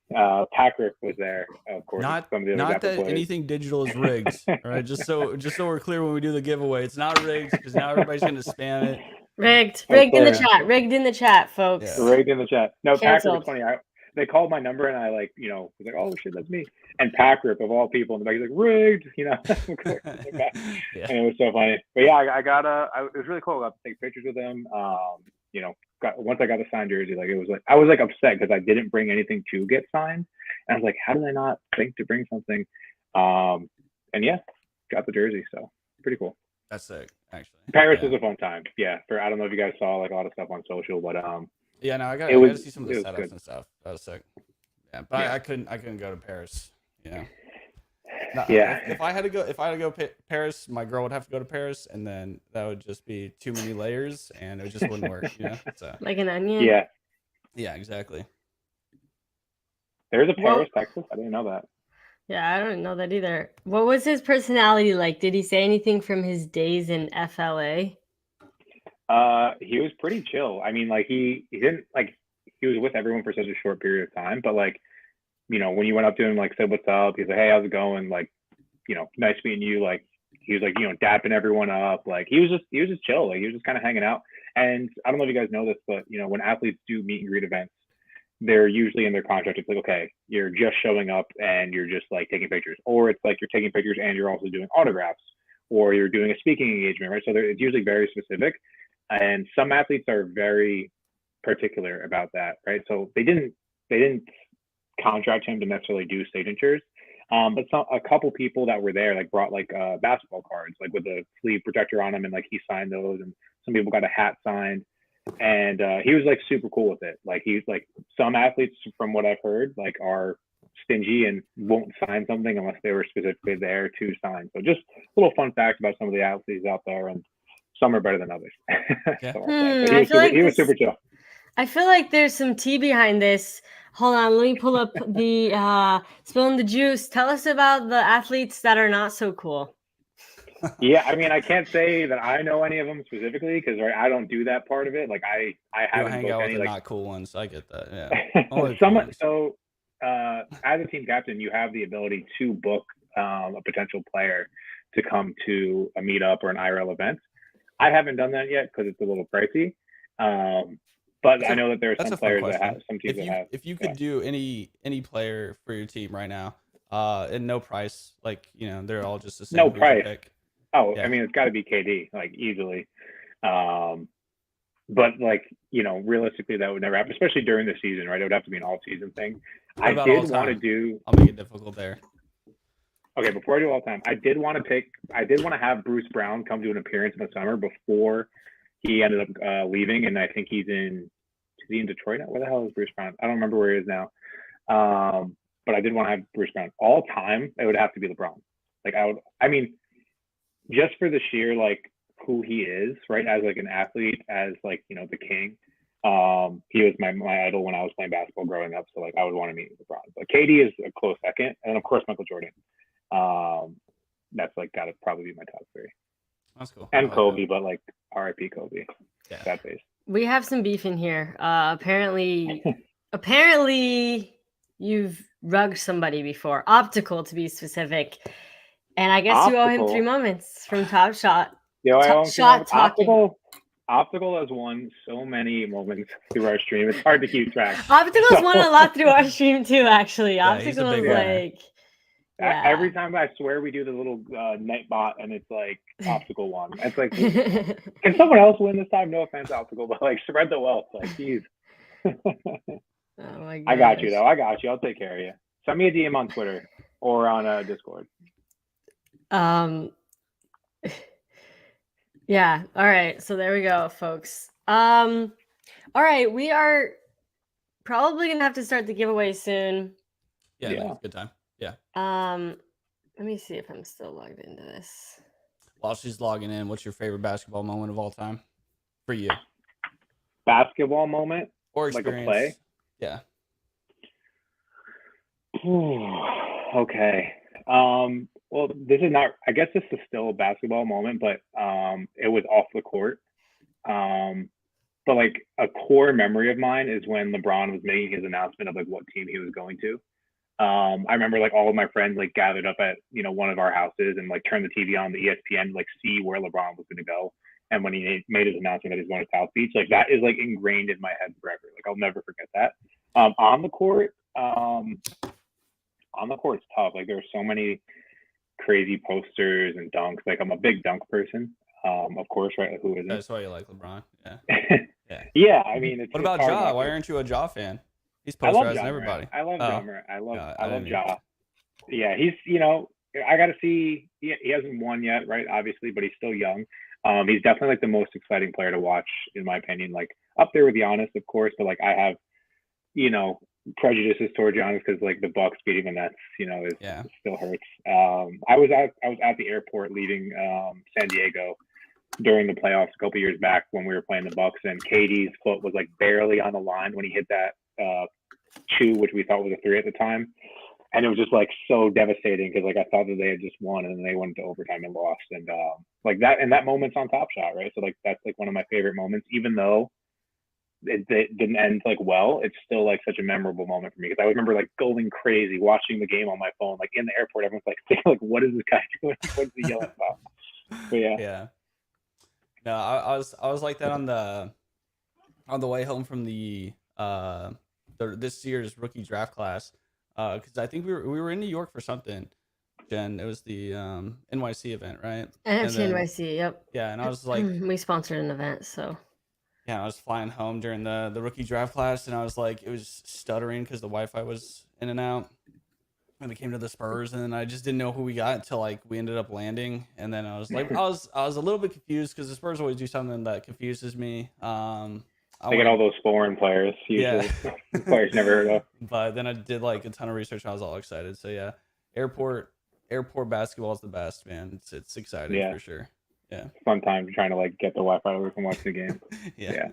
Patrick was there, of course. Not that anything digital is rigged. All right, just so we're clear when we do the giveaway, it's not rigged because now everybody's gonna spam it. Rigged in the chat, folks. Yeah. Rigged in the chat. No, Patrick was funny. They called my number and I was like, oh shit, that's me. And Patrick, of all people, in the back, he's like, rigged, And it was so funny. But yeah, it was really cool. I got to take pictures with him. Once I got the signed jersey, I was upset because I didn't bring anything to get signed. And I was like, how did I not think to bring something? And yeah, got the jersey. So pretty cool. That's sick, actually. Paris was a fun time. Yeah. I don't know if you guys saw like a lot of stuff on social, but yeah, no, I got to see some of the setups good. And stuff. That was sick. Yeah, but I couldn't go to Paris. Yeah. No, yeah. If I had to go Paris, my girl would have to go to Paris, and then that would just be too many layers, and it just wouldn't work. So like an onion. Yeah. Yeah, exactly. There's a Paris, Texas. I didn't know that. Yeah, I don't know that either. What was his personality like? Did he say anything from his days in FLA? He was pretty chill. I mean, like he didn't he was with everyone for such a short period of time, but when you went up to him, said what's up, he's like, hey, how's it going? Nice meeting you. He was dapping everyone up. He was just chill. He was just kind of hanging out. And I don't know if you guys know this, but when athletes do meet and greet events, they're usually in their contract. It's like, okay, you're just showing up and you're just taking pictures, or it's like you're taking pictures and you're also doing autographs, or you're doing a speaking engagement, right? So it's usually very specific. And some athletes are very particular about that, right? So they didn't contract him to necessarily do signatures, but a couple people that were there brought basketball cards with a sleeve protector on them, and he signed those, and some people got a hat signed, and he was super cool with it. He's some athletes, from what I've heard, are stingy and won't sign something unless they were specifically there to sign. So just a little fun fact about some of the athletes out there, and some are better than others. Yeah. So he was super chill. I feel like there's some tea behind this. Hold on, let me pull up the spilling the juice. Tell us about the athletes that are not so cool. Yeah, I mean, I can't say that I know any of them specifically because I don't do that part of it. Like I haven't hang booked out with any the like not cool ones. I get that. Yeah. Only some. cool ones. So as a team captain, you have the ability to book a potential player to come to a meetup or an IRL event. I haven't done that yet because it's a little pricey. But I know that there are some players that have, some teams that have. If you could do any player for your team right now, and no price, like they're all just the same. No price. Pick. Oh, yeah. I mean, it's got to be KD, like easily. But like realistically, that would never happen, especially during the season, right? It would have to be an all-season thing. I did want to do. I'll make it difficult there. Okay, before I do all time, I did want to have Bruce Brown come to an appearance in the summer before he ended up leaving, and I think is he in Detroit now? Where the hell is Bruce Brown? I don't remember where he is now. But I did want to have Bruce Brown. All time, it would have to be LeBron. Like I mean, just for the sheer like who he is, right? As like an athlete, as like the king. He was my idol when I was playing basketball growing up. So like I would want to meet LeBron. But KD is a close second, and of course Michael Jordan. That's like gotta probably be my top three. That's cool. And Kobe, but like R.I.P. Kobe. Yeah. That face. We have some beef in here. Apparently you've rugged somebody before. Optical to be specific. And I guess you owe him 3 moments from Top Shot. Shot talking. Optical has won so many moments through our stream. It's hard to keep track. Optical's won a lot through our stream too, actually. Optical is like every time I swear we do the little night bot and it's like Optical won. It's like can someone else win this time? No offense, Optical, but like spread the wealth. Like geez. Oh my gosh. I got you though. I got you. I'll take care of you. Send me a DM on Twitter or on Discord. Yeah. All right. So there we go, folks. All right. We are probably gonna have to start the giveaway soon. Yeah. Good time. Yeah. Let me see if I'm still logged into this. While she's logging in, what's your favorite basketball moment of all time for you? Basketball moment or experience? Like a play? Yeah. Okay. Well, this is not. I guess this is still a basketball moment, but it was off the court. But like a core memory of mine is when LeBron was making his announcement of like what team he was going to. I remember like all of my friends like gathered up at one of our houses and like turned the TV on the ESPN to like see where LeBron was going to go. And when he made his announcement that he's going to South Beach, like that is like ingrained in my head forever. Like I'll never forget that. On the court, it's tough. Like there are so many crazy posters and dunks. Like I'm a big dunk person. Of course, right? Who isn't? That's why you like LeBron. Yeah. Yeah. Yeah. I mean, what about Ja? Why aren't you a Ja fan? He's posterizing everybody. I love Ja. I love Ja. Yeah, he's I got to see. He hasn't won yet, right? Obviously, but he's still young. He's definitely like the most exciting player to watch, in my opinion. Like up there with Giannis, of course, but like I have, prejudices toward Giannis because like the Bucks beating the Nets, it still hurts. I was at the airport leaving San Diego during the playoffs a couple years back when we were playing the Bucks, and KD's foot was like barely on the line when he hit that two, which we thought was a three at the time. And it was just like so devastating because like I thought that they had just won and then they went to overtime and lost. And like that, and that moment's on Top Shot, right? So like that's like one of my favorite moments, even though it didn't end like well. It's still like such a memorable moment for me because I remember like going crazy watching the game on my phone, like in the airport. Everyone's like what is this guy doing? What's he yelling about? But yeah. Yeah. No, I was like that on the way home from the this year's rookie draft class. Because I think we were in New York for something, Jen. It was the NYC event, right? NYC, yep. Yeah, and I was like, we sponsored an event, so. Yeah, I was flying home during the rookie draft class, and I was like, it was stuttering because the Wi-Fi was in and out. And it came to the Spurs, and I just didn't know who we got until like we ended up landing. And then I was like, I was a little bit confused because the Spurs always do something that confuses me. They get all those foreign players usually. Yeah. Players never heard of. But then I did like a ton of research and I was all excited. So yeah, airport basketball is the best, man. It's exciting for sure. Yeah. Fun time trying to like get the Wi-Fi where we can watch the game. Yeah.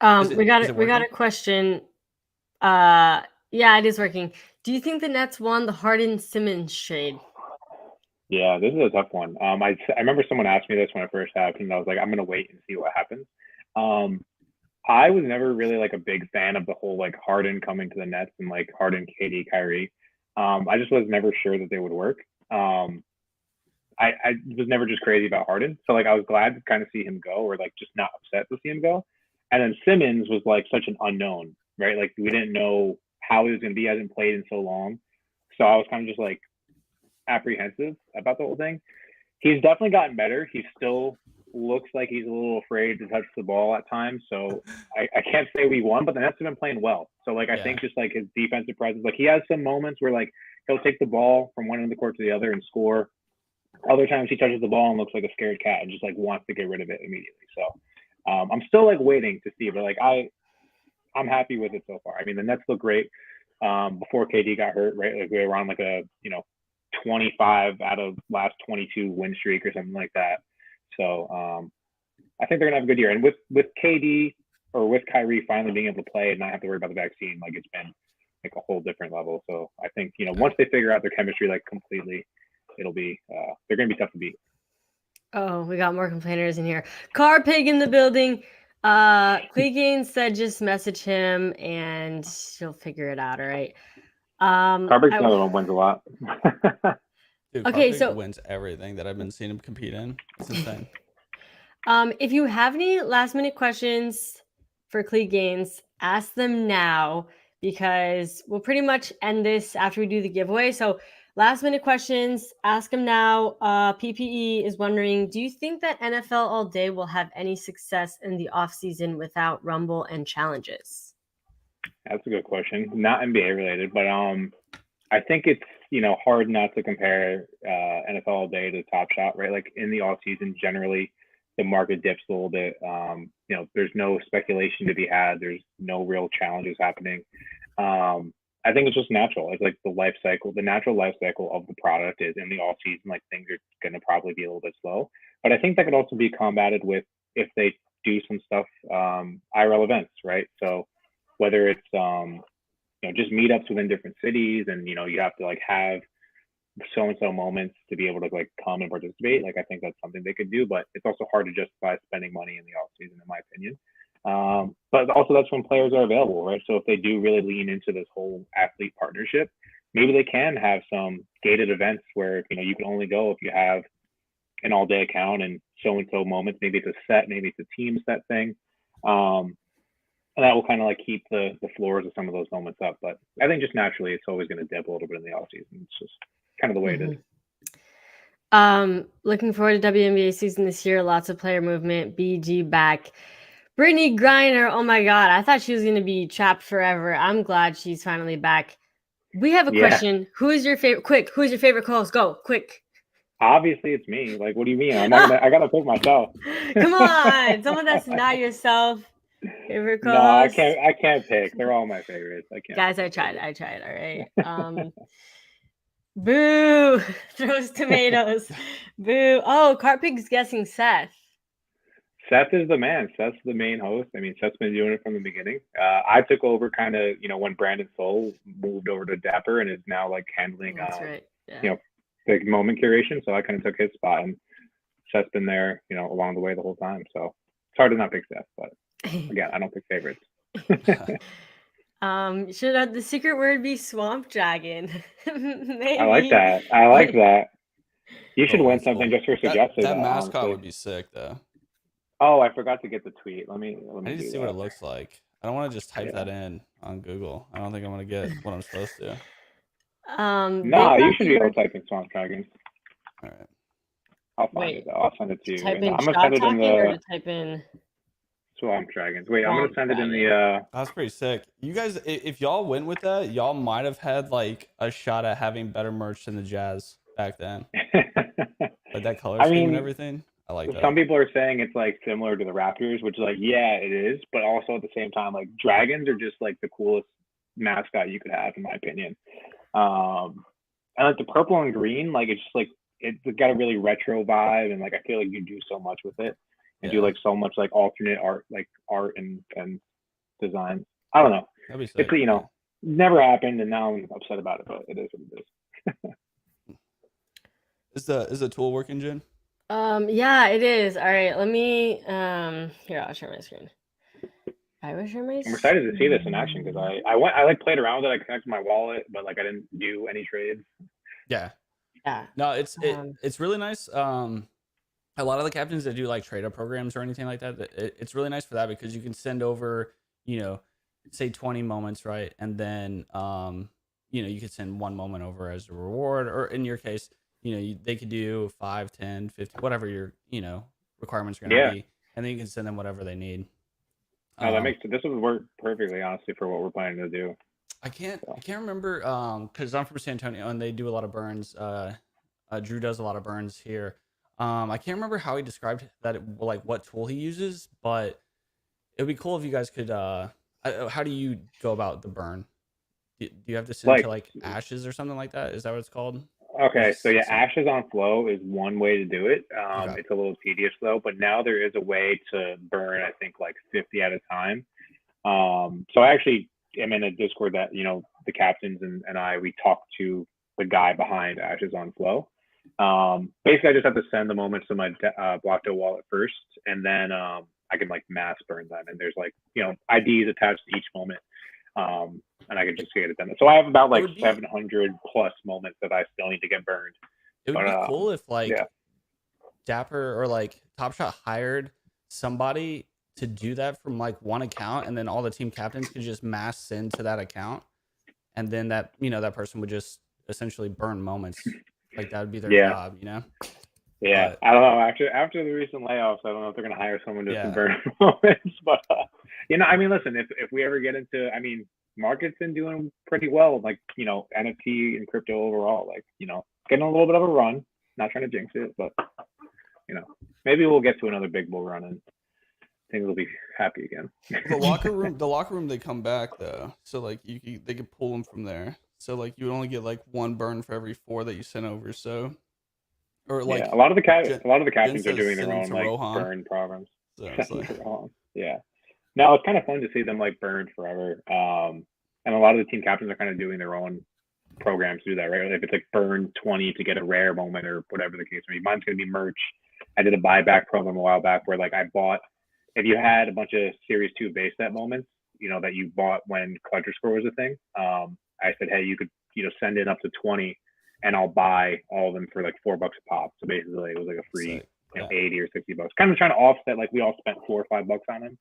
We got a question. Yeah, it is working. Do you think the Nets won the Harden-Simmons trade? Yeah, this is a tough one. I remember someone asked me this when it first happened, and I was like, I'm gonna wait and see what happens. I was never really like a big fan of the whole like Harden coming to the Nets and like Harden, KD, Kyrie. I just was never sure that they would work. I was never just crazy about Harden, so like I was glad to kind of see him go, or like just not upset to see him go. And then Simmons was like such an unknown, right? Like we didn't know how he was gonna be. He hasn't played in so long, so I was kind of just like apprehensive about the whole thing. He's definitely gotten better. He still looks like he's a little afraid to touch the ball at times. So I can't say we won, but the Nets have been playing well. So like I think just like his defensive presence, like he has some moments where like he'll take the ball from one end of the court to the other and score. Other times he touches the ball and looks like a scared cat and just like wants to get rid of it immediately. So I'm still like waiting to see, but like I'm happy with it so far. I mean, the Nets look great before KD got hurt, right? Like we were on like a 25 out of last 22 win streak or something like that. So I think they're gonna have a good year. And with KD or with Kyrie finally being able to play and not have to worry about the vaccine, like it's been like a whole different level. So I think once they figure out their chemistry like completely, it'll be they're gonna be tough to beat. Oh, we got more complainers in here. Car Pig in the building. Clegainz said just message him and she'll figure it out. All right. Carbig's another one wins a lot. Dude, okay, so wins everything that I've been seeing him compete in. It's insane. If you have any last minute questions for Clegainz, ask them now because we'll pretty much end this after we do the giveaway. So last minute questions, ask them now. PPE is wondering, do you think that NFL All Day will have any success in the off season without Rumble and challenges? That's a good question. Not NBA related, but I think it's hard not to compare NFL All Day to Top Shot, right? Like in the off season, generally the market dips a little bit. There's no speculation to be had. There's no real challenges happening. I think it's just natural. It's like the natural life cycle of the product is in the off season, like things are going to probably be a little bit slow. But I think that could also be combated with if they do some stuff, IRL events, right? So whether it's just meetups within different cities, and you have to like have so and so moments to be able to like come and participate. Like I think that's something they could do, but it's also hard to justify spending money in the off season, in my opinion. But also that's when players are available, right? So if they do really lean into this whole athlete partnership, maybe they can have some gated events where you can only go if you have an all-day account and so moments. Maybe it's a set, maybe it's a team set thing. And that will kind of like keep the floors of some of those moments up. But I think just naturally, it's always going to dip a little bit in the off season. It's just kind of the way it is. Looking forward to WNBA season this year. Lots of player movement. BG back. Brittany Griner. Oh my God. I thought she was going to be trapped forever. I'm glad she's finally back. We have a question. Who is your favorite? Quick. Who's your favorite co-host? Go quick. Obviously it's me. Like, what do you mean? I got to pick myself. Come on. Someone that's not yourself. Favorite co-host? No, I can't pick. They're all my favorites. I can't. Guys, I tried. All right. Boo. Throws tomatoes. Boo. Oh, Carpig's guessing Seth. Seth is the man. Seth's the main host. I mean, Seth's been doing it from the beginning. I took over kind of, when Brandon Soul moved over to Dapper and is now like handling, big moment curation. So I kind of took his spot, and Seth's been there, along the way the whole time. So it's hard to not pick Seth, but again, I don't pick favorites. Should the secret word be swamp dragon? Maybe. I like that. You should win something just for suggesting that mascot honestly would be sick though. Oh, I forgot to get the tweet. Let me I need to see what it looks like. I don't want to just type that in on Google. I don't think I'm gonna get what I'm supposed to. No, you should be able to type in swamp dragons. All right. I'll find it though. I'll send it to you. I'm gonna send it in the type in swamp dragons. Wait, I'm gonna send it in the That's pretty sick. You guys, if y'all went with that, y'all might have had like a shot at having better merch than the Jazz back then. Like that color scheme and everything. I like that. Some people are saying it's like similar to the Raptors, which is like, yeah, it is, but also at the same time, like dragons are just like the coolest mascot you could have, in my opinion. And like the purple and green, like it's just like it's got a really retro vibe, and like I feel like you do so much with it. and do like so much like alternate art and designs. I don't know. That'd be sick. It's never happened, and now I'm upset about it, but it is what it is. Is the tool working, Jen? Yeah, it is. All right, let me here, I'll share my screen. I will share my I'm excited to see this in action because I like played around with it. I connected my wallet, but like I didn't do any trades. Yeah. No, it's really nice. A lot of the captains that do like trade up programs or anything like that, it's really nice for that because you can send over, say 20 moments, right? And then, you could send 1 moment over as a reward, or in your case, they could do 5, 10, 50, whatever your, requirements are going to be. And then you can send them whatever they need. Oh, this would work perfectly, honestly, for what we're planning to do. I can't remember, because I'm from San Antonio and they do a lot of burns. Drew does a lot of burns here. I can't remember how he described that, like what tool he uses, but it would be cool if you guys could. How do you go about the burn? Do you have to send to like ashes or something like that? Is that what it's called? Okay, so yeah, ashes on flow is one way to do it. It's a little tedious though, but now there is a way to burn, I think, like 50 at a time. So I actually am in a Discord that the captains and we talk to the guy behind Ashes on Flow. Basically, I just have to send the moments to my Dapper Wallet first, and then I can like mass burn them. And there's like IDs attached to each moment, and I can just get it done. So I have about like 700 plus moments that I still need to get burned. It would be cool if like Dapper or like Top Shot hired somebody to do that from like one account, and then all the team captains could just mass send to that account, and then that that person would just essentially burn moments. Like that would be their job, Yeah, but I don't know. After the recent layoffs, I don't know if they're gonna hire someone to burn moments. But I mean, listen, if we ever get into, market's been doing pretty well, like NFT and crypto overall, like getting a little bit of a run. Not trying to jinx it, but maybe we'll get to another big bull run and things will be happy again. The locker room, they come back though, so like they could pull them from there. So like you would only get like 1 burn for every 4 that you sent over. So, or like a lot of the captains are doing their own like Rohan burn programs. So it's like, yeah, no, it's kind of fun to see them like burn forever. And a lot of the team captains are kind of doing their own programs to do that, right? If it's like burn 20 to get a rare moment or whatever the case may be. Mine's gonna be merch. I did a buyback program a while back where like I bought, if you had a bunch of Series 2 base set moments, that you bought when collector score was a thing. I said, hey, you could, send in up to 20 and I'll buy all of them for like $4 a pop. So basically it was like a free, 80 or $60. Kind of trying to offset, like we all spent $4 or $5 on them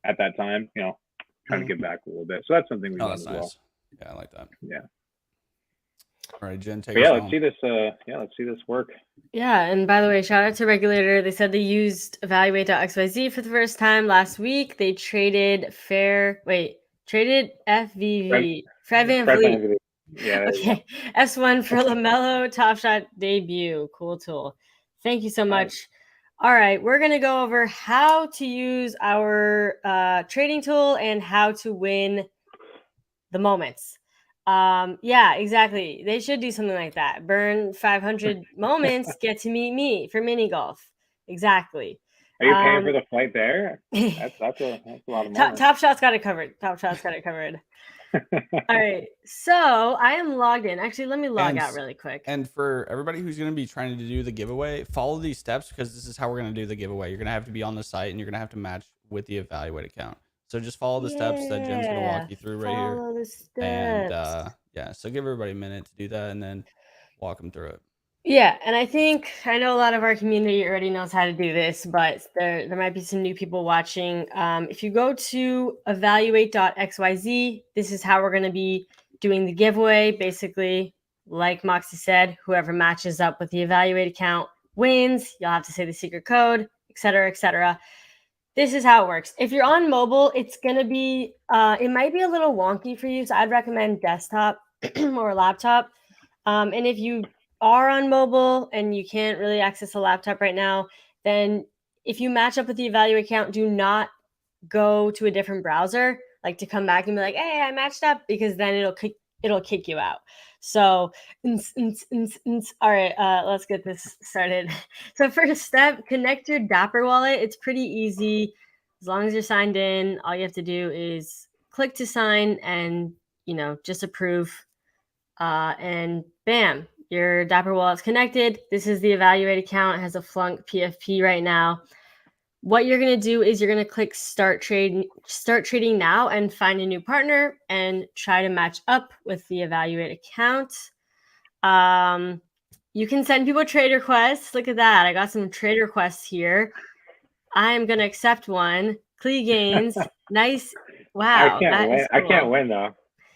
at that time, trying to give back a little bit. So that's something we've done as well. Yeah, I like that. Yeah. All right, Jen, let's see this. Let's see this work. Yeah, and by the way, shout out to Regulator. They said they used evaluate.xyz for the first time last week. They traded FVV. Fred VanVleet. Yeah. Okay. S1 for LaMelo Top Shot debut. Cool tool. Thank you so much. All right, we're gonna go over how to use our trading tool and how to win the moments. Yeah, exactly. They should do something like that. Burn 500 moments, get to meet me for mini golf. Exactly. Are you paying for the flight there? That's a lot of money. Top Shot's got it covered. All right. So I am logged in. Actually, let me log out really quick. And for everybody who's going to be trying to do the giveaway, follow these steps because this is how we're going to do the giveaway. You're going to have to be on the site and you're going to have to match with the Evaluate account. So just follow the steps that Jen's going to walk you through right here. Follow the steps. And so give everybody a minute to do that and then walk them through it. Yeah, and I know a lot of our community already knows how to do this, but there might be some new people watching. If you go to evaluate.xyz, this is how we're going to be doing the giveaway. Basically, like Moczy said, whoever matches up with the Evaluate account wins. You'll have to say the secret code, etc., etc. This is how it works. If you're on mobile, it's going to be, it might be a little wonky for you, so I'd recommend desktop or laptop. And if you are on mobile and you can't really access a laptop right now, then if you match up with the Evaluate account, do not go to a different browser, like to come back and be like, hey, I matched up, because then it'll it'll kick you out. So, all right, let's get this started. So first step, connect your Dapper Wallet. It's pretty easy. As long as you're signed in, all you have to do is click to sign and, just approve. And bam, your Dapper Wallet's connected. This is the Evaluate account. It has a Flunk PFP right now. What you're going to do is you're going to click start trading now and find a new partner and try to match up with the Evaluate account. You can send people trade requests. Look at that. I got some trade requests here. I'm going to accept one. Clegainz. Nice. Wow. I can't win though.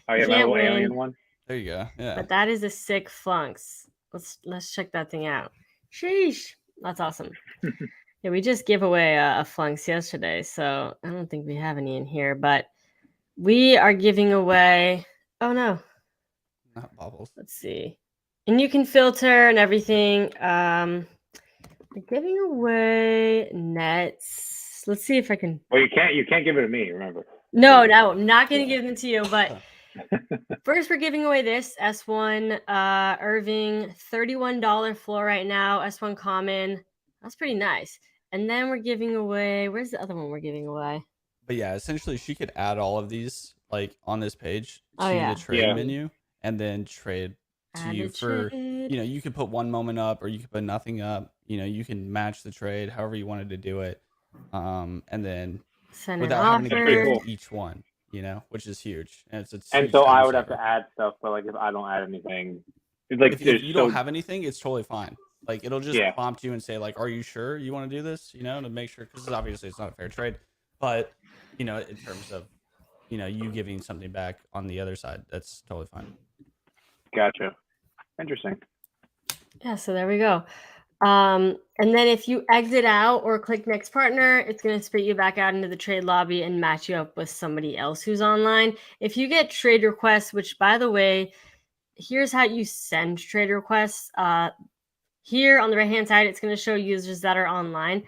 Oh, you have a little alien one? There you go. Yeah. But that is a sick flunks. Let's check that thing out. Sheesh. That's awesome. Yeah, we just gave away a flunks yesterday, so I don't think we have any in here, but we are giving away. Oh no. Not bubbles. Let's see. And you can filter and everything. We're giving away nets. Let's see if I can. Well, you can't give it to me, remember. No, I'm not gonna give them to you, but first we're giving away this S1 Irving, $31 floor right now, S1 common. That's pretty nice. And then we're giving away, where's the other one we're giving away? But yeah, essentially she could add all of these like on this page to the trade menu and then trade to you for, you could put one moment up or you could put nothing up. You can match the trade however you wanted to do it. And then send without having to give each one, which is huge. And and so I would have to add stuff, but like if I don't add anything, it's like if you don't have anything, it's totally fine. Like it'll just prompt you and say like, are you sure you want to do this? To make sure, because obviously it's not a fair trade, but in terms of you giving something back on the other side, that's totally fine. Gotcha. Interesting. Yeah, so there we go. And then if you exit out or click next partner, it's going to spit you back out into the trade lobby and match you up with somebody else who's online. If you get trade requests, which by the way, here's how you send trade requests. Here on the right-hand side, it's going to show users that are online.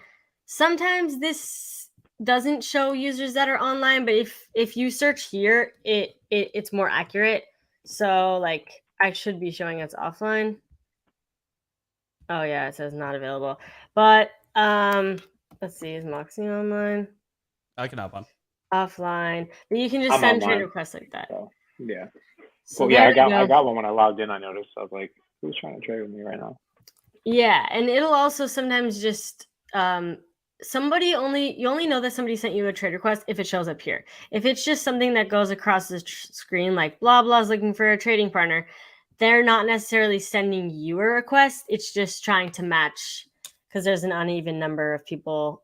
Sometimes this doesn't show users that are online, but if you search here, it's more accurate. So like I should be showing it's offline. Oh yeah, it says not available. But let's see, is Moczy online? I can hop on. Offline. But you can just send trade requests like that. So, yeah. So well, yeah, I got one when I logged in. I noticed. I was like, who's trying to trade with me right now? Yeah, and it'll also sometimes just you only know that somebody sent you a trade request if it shows up here. If it's just something that goes across the screen like blah blah's looking for a trading partner, they're not necessarily sending you a request. It's just trying to match because there's an uneven number of people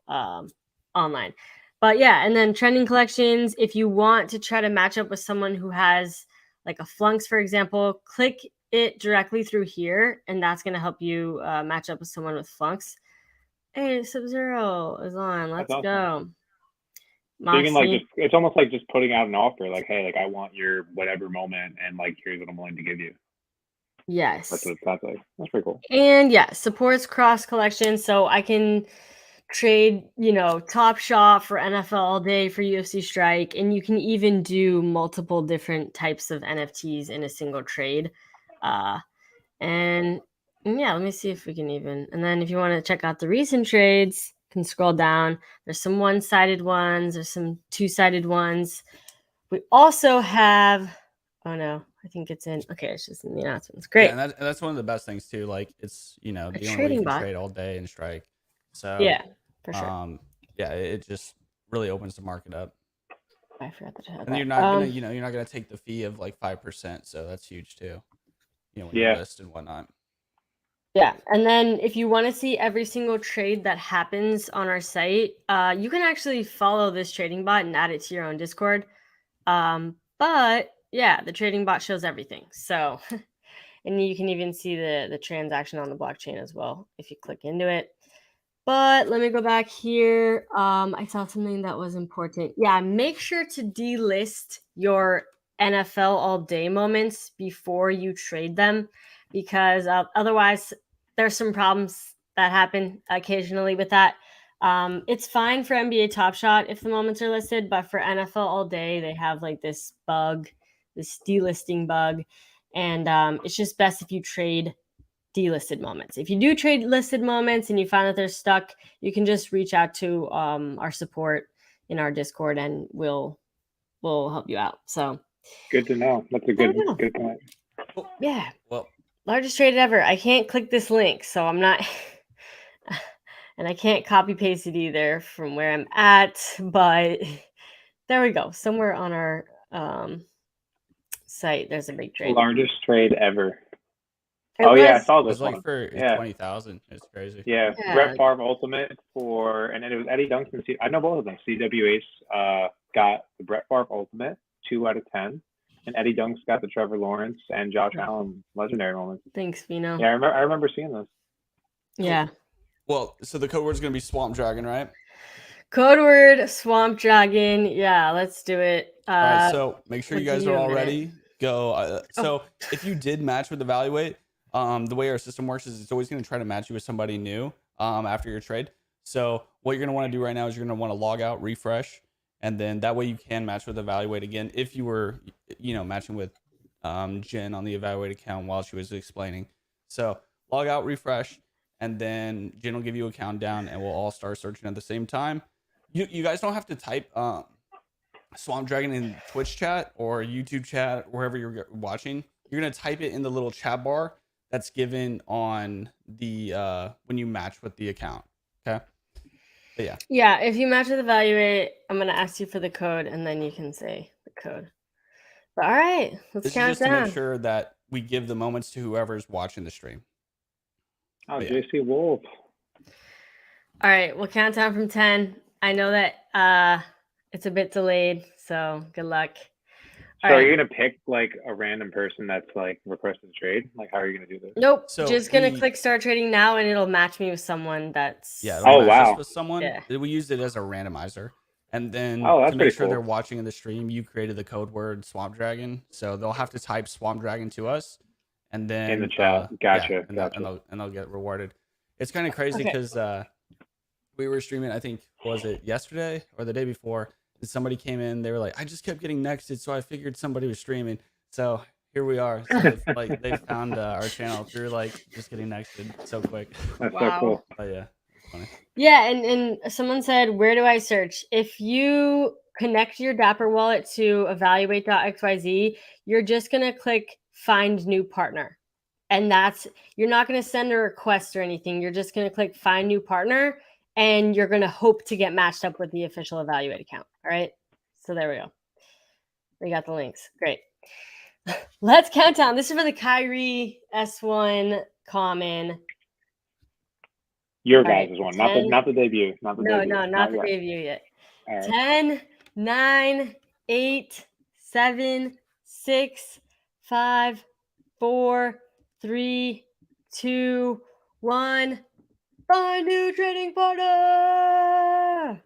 online. But yeah, and then trending collections, if you want to try to match up with someone who has like a flunks, for example, click it directly through here, and that's going to help you match up with someone with flunks. Hey, Sub-Zero is on. Let's go. So you can it's almost like just putting out an offer, like, hey, like I want your whatever moment, and like here's what I'm willing to give you. Yes. That's what it sounds like. That's pretty cool. And yeah, supports cross collection, so I can trade, Top Shot for NFL all day for UFC Strike, and you can even do multiple different types of NFTs in a single trade. And yeah, let me see if we can even. And then if you want to check out the recent trades, you can scroll down. There's some one-sided ones. There's some two-sided ones. We also have. Oh no, I think it's in. Okay, it's just in the announcements. Great. Yeah, and that's one of the best things too. Like it's the only way you can trade all day in Strike. So yeah, for sure. Yeah, it just really opens the market up. I forgot that. And you're not gonna, you're not gonna take the fee of like 5%. So that's huge too. When you list and whatnot. Yeah, and then if you want to see every single trade that happens on our site, you can actually follow this trading bot and add it to your own Discord. But yeah, the trading bot shows everything. So, and you can even see the transaction on the blockchain as well if you click into it. But let me go back here. I saw something that was important. Yeah, make sure to delist your NFL all day moments before you trade them, because otherwise there's some problems that happen occasionally with that. It's fine for NBA Top Shot if the moments are listed, but for NFL all day, they have like this bug this delisting bug, and it's just best if you trade delisted moments. If you do trade listed moments and you find that they're stuck, you can just reach out to our support in our Discord, and we'll help you out. So good to know. That's a good point. Yeah. Well, largest trade ever. I can't click this link, so I'm not. And I can't copy paste it either from where I'm at, but there we go. Somewhere on our site, there's a big trade. Largest trade ever. Yeah, I saw this one. Like for 20,000. It's crazy. Yeah, Brett Favre Ultimate and then it was Eddie Duncan. I know both of them. CWH got the Brett Favre Ultimate 2 out of 10, and Eddie Dunks got the Trevor Lawrence and Josh Allen legendary moments. Thanks, Vino. Yeah, I remember seeing this. Yeah. Well, so the code word is going to be Swamp Dragon, right? Code word Swamp Dragon. Yeah, let's do it. All right, so make sure you guys are all ready. Go. So if you did match with Evaluate, the way our system works is it's always going to try to match you with somebody new after your trade. So what you're going to want to do right now is you're going to want to log out, refresh, and then that way you can match with Evaluate again if you were, matching with Jen on the Evaluate account while she was explaining. So log out, refresh, and then Jen will give you a countdown, and we'll all start searching at the same time. You guys don't have to type Swamp Dragon in Twitch chat or YouTube chat, wherever you're watching. You're going to type it in the little chat bar that's given on the when you match with the account. Okay. But yeah, if you match with Evaluate, I'm going to ask you for the code, and then you can say the code. But all right, let's count down. To make sure that we give the moments to whoever's watching the stream. JC Wolf. All right, we'll count down from 10. I know that it's a bit delayed, so good luck. So are you going to pick like a random person that's like requested a trade? Like, how are you going to do this? Nope. So just going to click start trading now, and it'll match me with someone that's... Yeah. Oh, wow. With someone. Yeah. We used it as a randomizer. And then to make sure they're watching in the stream, you created the code word Swamp Dragon. So they'll have to type Swamp Dragon to us. And then... in the chat. Gotcha. And they'll get rewarded. It's kind of crazy because we were streaming, I think, was it yesterday or the day before? And somebody came in, they were like, I just kept getting nexted, so I figured somebody was streaming. So here we are. So they found our channel through just getting nexted so quick. That's so cool. But yeah, it's funny. Yeah, and someone said, where do I search? If you connect your Dapper Wallet to evaluate.xyz, you're just going to click find new partner. And you're not going to send a request or anything. You're just going to click find new partner, and you're going to hope to get matched up with the official Evaluate account. All right. So there we go. We got the links. Great. Let's count down. This is for the Kyrie S1 common. Your guys' one, not the debut. Not the debut. No, not the debut yet. Right. 10, 9, 8, 7, 6, 5, 4, 3, 2, 1. Find new trading partner.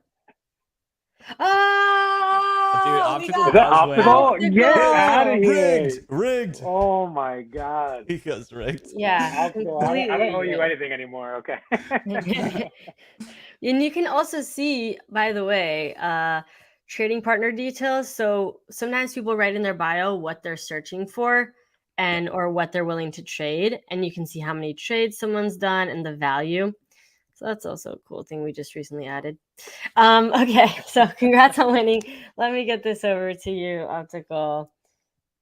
Oh, dude, optical. Is that optical? Get out of here! Rigged. Oh my god. He goes rigged. Yeah. I don't owe you anything anymore. Okay. And you can also see, by the way, trading partner details. So sometimes people write in their bio what they're searching for or what they're willing to trade, and you can see how many trades someone's done and the value. So that's also a cool thing we just recently added. Okay, so congrats on winning. Let me get this over to you, Optical.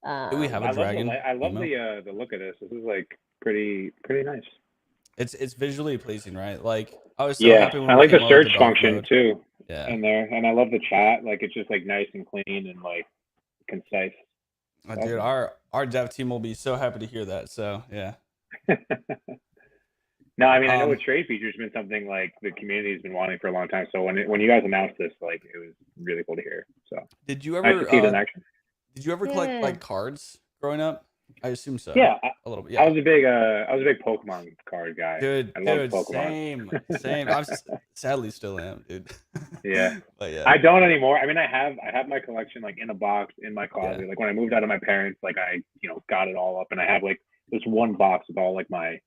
Do we have a dragon? I love the look of this. This is pretty nice. It's visually pleasing, right? I was so happy when I like the search function mode. Too. Yeah. In there, and I love the chat. It's just nice and clean and concise. Dude, our dev team will be so happy to hear that. So yeah. No, I mean, I know a trade feature has been something the community has been wanting for a long time. So when you guys announced this, it was really cool to hear. So did you ever nice to see it in action? Did you ever collect cards growing up? I assume so. Yeah, a little bit. Yeah. I was a big Pokemon card guy. I love Pokemon. Same. I sadly still am, dude. Yeah, but yeah, I don't anymore. I mean, I have my collection in a box in my closet. When I moved out of my parents, I got it all up, and I have this one box with all my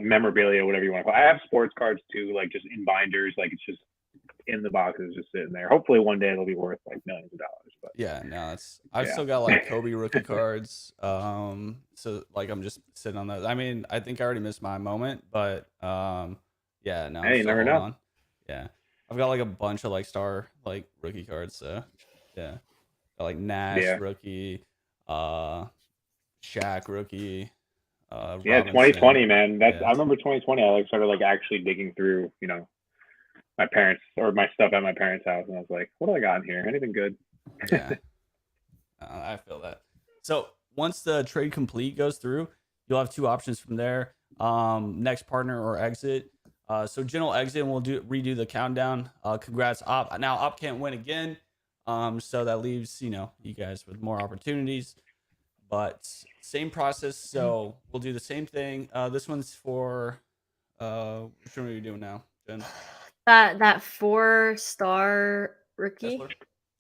memorabilia, whatever you want to call it. I have sports cards too, just in binders. It's just in the boxes just sitting there. Hopefully one day it'll be worth like millions of dollars. But yeah, no, I've still got like Kobe rookie cards. So like I'm just sitting on those. I mean, I think I already missed my moment, but yeah, no, hey, you never know. On. Yeah, I've got like a bunch of like star like rookie cards. So yeah, got like Nash rookie, Shaq rookie. Yeah, Robinson. 2020, man. I remember 2020. I like started like actually digging through, you know, my parents or my stuff at my parents' house, and I was like, what do I got in here? Anything good? Yeah, I feel that. So once the trade complete goes through, you'll have two options from there: next partner or exit. So Jen will exit, and we'll redo the countdown. Congrats, Op. Now Op can't win again, so that leaves you guys with more opportunities. But same process, so we'll do the same thing. This one's for which one are you doing now, Jen? That 4-star rookie.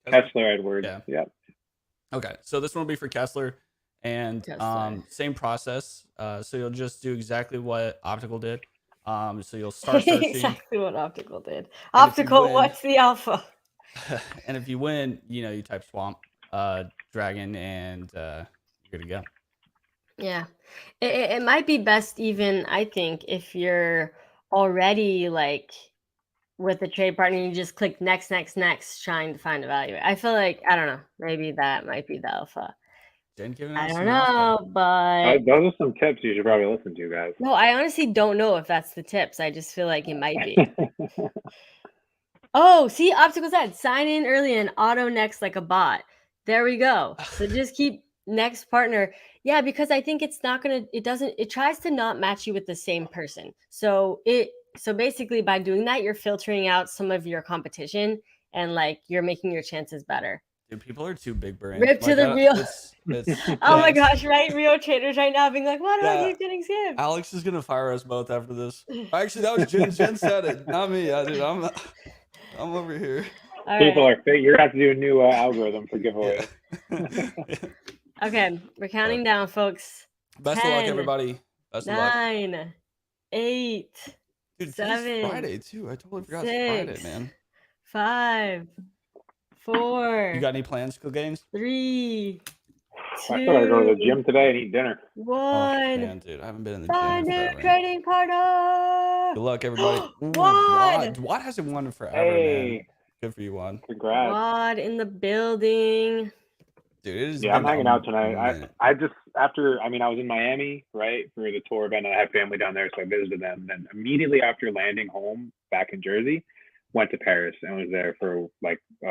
Kessler Edwards. Yeah. Yep. Okay, so this one will be for Kessler, and same process. So you'll just do exactly what Optical did. So you'll start searching. Exactly what Optical did. Optical, what's the alpha? And if you win, you type swamp, dragon, and you're good to go. Yeah, it might be best even, I think, if you're already like with the trade partner, you just click next, trying to find a value. I feel like, I don't know, maybe that might be the alpha. I don't know, but those are some tips you should probably listen to, guys. No, I honestly don't know if that's the tips. I just feel like it might be. Oh, see, Optical said sign in early and auto next like a bot. There we go. So just keep next partner. Yeah, because I think it's not gonna. It tries to not match you with the same person. So basically by doing that, you're filtering out some of your competition and like you're making your chances better. Dude, people are too big brain. Rip to the real. Oh my gosh, right? Real traders right now being like, why do I keep getting scammed? Alex is gonna fire us both after this. Actually, that was Jen. Jen said it, not me. Dude, I'm over here. All people are you're gonna have to do a new algorithm for giveaway. Okay, we're counting down, folks. Best 10, of luck, everybody. Best 9, of luck. 8, Dude, 7. Friday too. I totally forgot 6, it's Friday, man. 5, 4. You got any plans, Clegainz? 3, 2. I thought I'd go to the gym today and eat dinner. 1. Oh, man, dude, I haven't been in the gym. Find a trading partner. Good luck, everybody. Wad hasn't won in forever, man. Good for you, Wad. Congrats. Wad in the building. Dude, it is. Yeah, I'm hanging out tonight. I just I was in Miami, right, for the tour event. And I had family down there, so I visited them. And then immediately after landing home back in Jersey, went to Paris and was there for like 8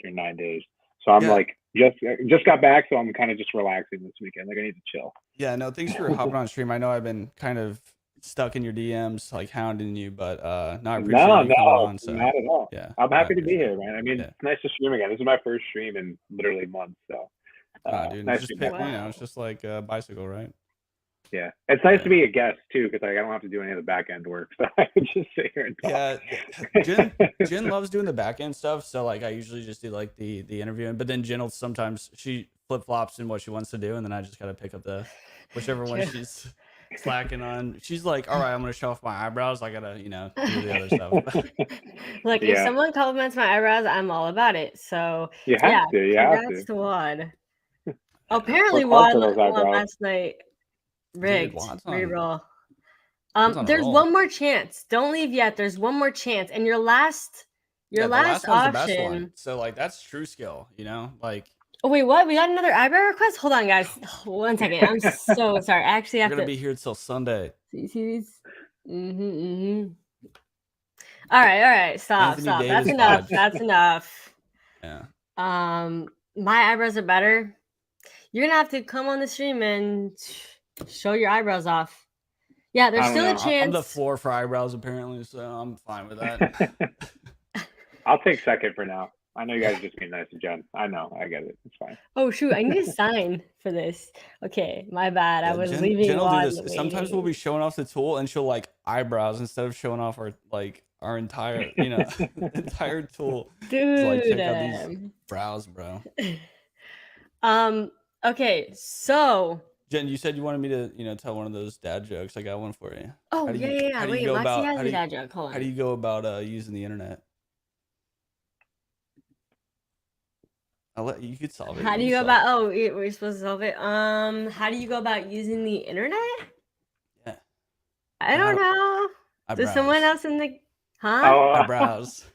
or 9 days. So I'm like just got back, so I'm kind of just relaxing this weekend. Like I need to chill. Yeah, no, thanks for hopping on stream. I know I've been kind of stuck in your DMs, like hounding you, but no, I appreciate you coming on. So not at all. Yeah, I'm happy to be here, man. I mean, it's nice to stream again. This is my first stream in literally months, so dude, nice just to be back. It's just like a bicycle, right? Yeah, it's nice to be a guest too, because I don't have to do any of the back end work, so I can just sit here and talk. Yeah, Jen loves doing the back end stuff, so like I usually just do like the interviewing, but then Jen will sometimes she flip flops in what she wants to do, and then I just gotta pick up the whichever one she's slacking on. She's like, all right, I'm gonna show off my eyebrows. I gotta do the other stuff. Look, if someone compliments my eyebrows, I'm all about it. So you have to. Congrats to Wad. Apparently Wad won last night. Rigged. Reroll. There's one more chance. Don't leave yet. There's one more chance, and your last option. So like that's true skill, like. Oh wait, what? We got another eyebrow request? Hold on, guys. 1 second. I'm so sorry. I actually have to. We're gonna be here till Sunday. See these? All right. Stop. That's enough. That's enough. Yeah. My eyebrows are better. You're gonna have to come on the stream and show your eyebrows off. Yeah, there's still a chance. I'm the floor for eyebrows apparently, so I'm fine with that. I'll take second for now. I know you guys are just being nice to Jen. I know. I get it. It's fine. Oh, shoot. I need to sign for this. Okay. My bad. I was leaving. Jen will do this. Sometimes we'll be showing off the tool and she'll like eyebrows instead of showing off our entire, entire tool. Dude. So, like, check out these brows, bro. Okay. So. Jen, you said you wanted me to, tell one of those dad jokes. I got one for you. Oh, yeah. Wait, Moczy has a dad joke. Hold on. How do you go about using the internet? You could solve it. How do you go about? Oh, we're supposed to solve it. How do you go about using the internet? Yeah. I don't know. Does someone else in the? Huh? Eyebrows.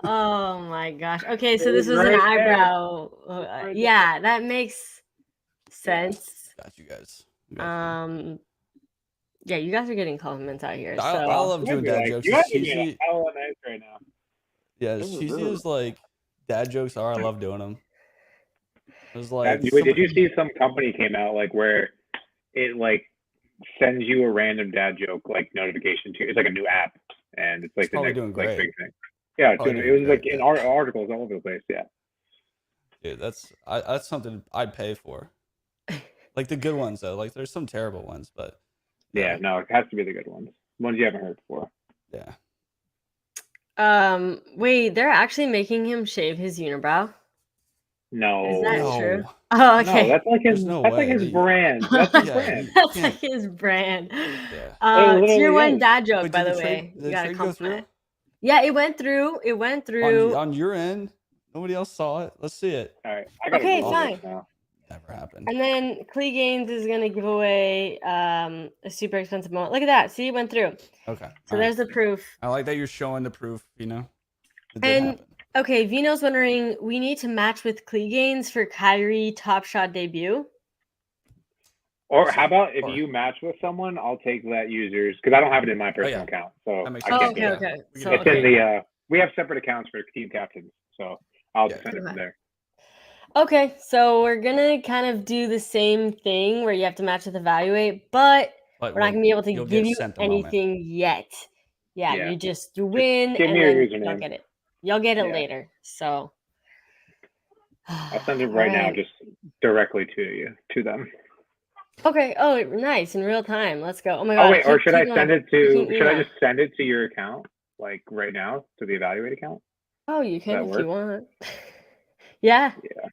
Oh my gosh. Okay, so this was an eyebrow. Yeah, that makes sense. Got you guys. Yeah, you guys are getting compliments out here. I love doing dad jokes. You guys are being hella nice right now. Yeah, as cheesy as like dad jokes are, I love doing them. It was like, did you see some company came out like where it like sends you a random dad joke like notification to? It's like a new app, and it's like the next like big thing. Yeah, it was like in articles all over the place. Yeah, dude, that's something I'd pay for. Like the good ones though. Like there's some terrible ones, but yeah, no, it has to be the good ones you haven't heard before. Yeah. Wait, they're actually making him shave his unibrow? No. Is that true? Oh, okay. No, that's like his brand. That's his brand. That's like his brand. Yeah. Tier 1 dad joke, by the way. Did the trade go through? Yeah, it went through. It went through. On your end? Nobody else saw it? Let's see it. All right. Okay, fine. Never happened. And then Clegainz is going to give away a super expensive moment. Look at that. See, it went through. Okay. So there's the proof. I like that you're showing the proof, It did happen. Okay, Vino's wondering, we need to match with Clegainz for Kyrie Top Shot debut. Or how about if you match with someone, I'll take that user's, because I don't have it in my personal account. So I can't do that. So, it's in the, we have separate accounts for team captains. So I'll just send it from there. Okay, so we're going to kind of do the same thing where you have to match with evaluate, but we're not going to be able to give you anything yet. Yeah, you win give and me your then username. you'll get it. You'll get it later. So I'll send it right now, just directly to them. Okay. Oh, nice. In real time. Let's go. Oh my god. Oh wait, or should I send it to? Should I just send it to your account, like right now, to the evaluate account? Oh, you can if you want. Yeah. Yeah.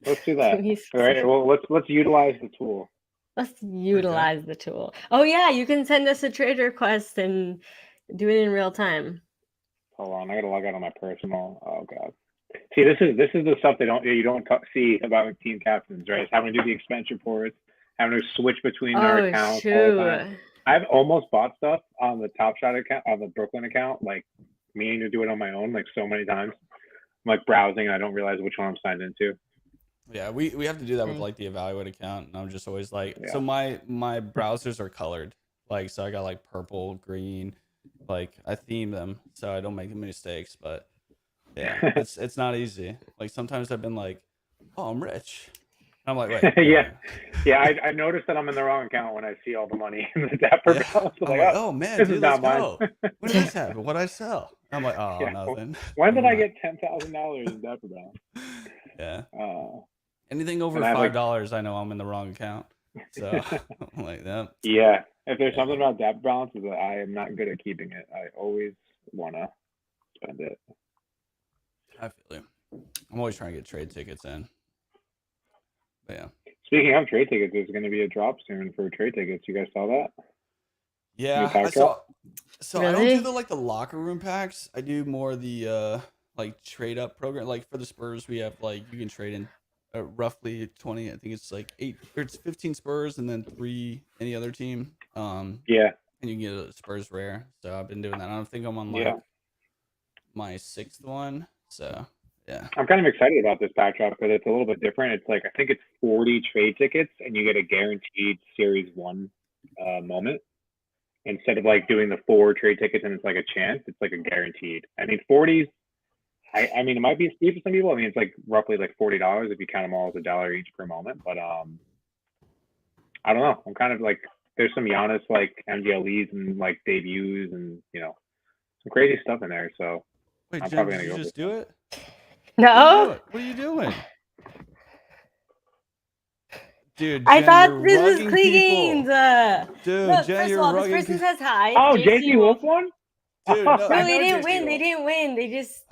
Let's do that. All right. Well, let's utilize the tool. Let's utilize the tool. Oh yeah, you can send us a trade request and do it in real time. Hold on, I gotta log out on my personal. Oh god. See, this is the stuff you don't see about team captains, right? It's having to do the expense reports, having to switch between their accounts all the time. I've almost bought stuff on the Top Shot account, on the Brooklyn account, like meaning to do it on my own, like so many times. I'm like browsing and I don't realize which one I'm signed into. Yeah, we have to do that with like the evaluate account, and I'm just always like, so my browsers are colored, like so I got like purple, green. Like I theme them so I don't make mistakes, but yeah, it's not easy. Like sometimes I've been like, oh, I'm rich. And I'm like, wait. yeah. I noticed that I'm in the wrong account when I see all the money in the Dapper balance. I'm like, oh man, this is not mine. When did this happen? What I sell? I'm like, oh, nothing. When did I get $10,000 in Dapper balance? Yeah. Anything over $5, I know I'm in the wrong account. So I'm like that. Yeah. If there's something about Dapper balances that I am not good at keeping it, I always wanna spend it. I feel you. I'm always trying to get trade tickets in. But yeah. Speaking of trade tickets, there's going to be a drop soon for trade tickets. You guys saw that? Yeah, I saw. So really? I don't do the locker room packs. I do more the like trade up program. Like for the Spurs, we have like you can trade in roughly 20. I think it's like 8 or it's 15 Spurs and then 3 any other team. Yeah. And you can get a Spurs rare. So I've been doing that. I don't think I'm on like my 6th one. So yeah. I'm kind of excited about this pack drop because it's a little bit different. It's like I think it's 40 trade tickets and you get a guaranteed Series 1 moment. Instead of like doing the 4 trade tickets and it's like a chance, it's like a guaranteed. I mean, 40s, I mean, it might be steep for some people. I mean, it's like roughly like $40 if you count them all as $1 each per moment. But I don't know. I'm kind of like, there's some Giannis like MGLEs and like debuts and, you know, some crazy stuff in there. So wait, I'm Jen, probably did going to you go just do it? No. What are you doing? Dude, I thought this was Clegainz. Dude, look, Jen, first of all, this person says hi. Oh, JC Wolf won? Dude, no, they didn't win. They didn't win. They just.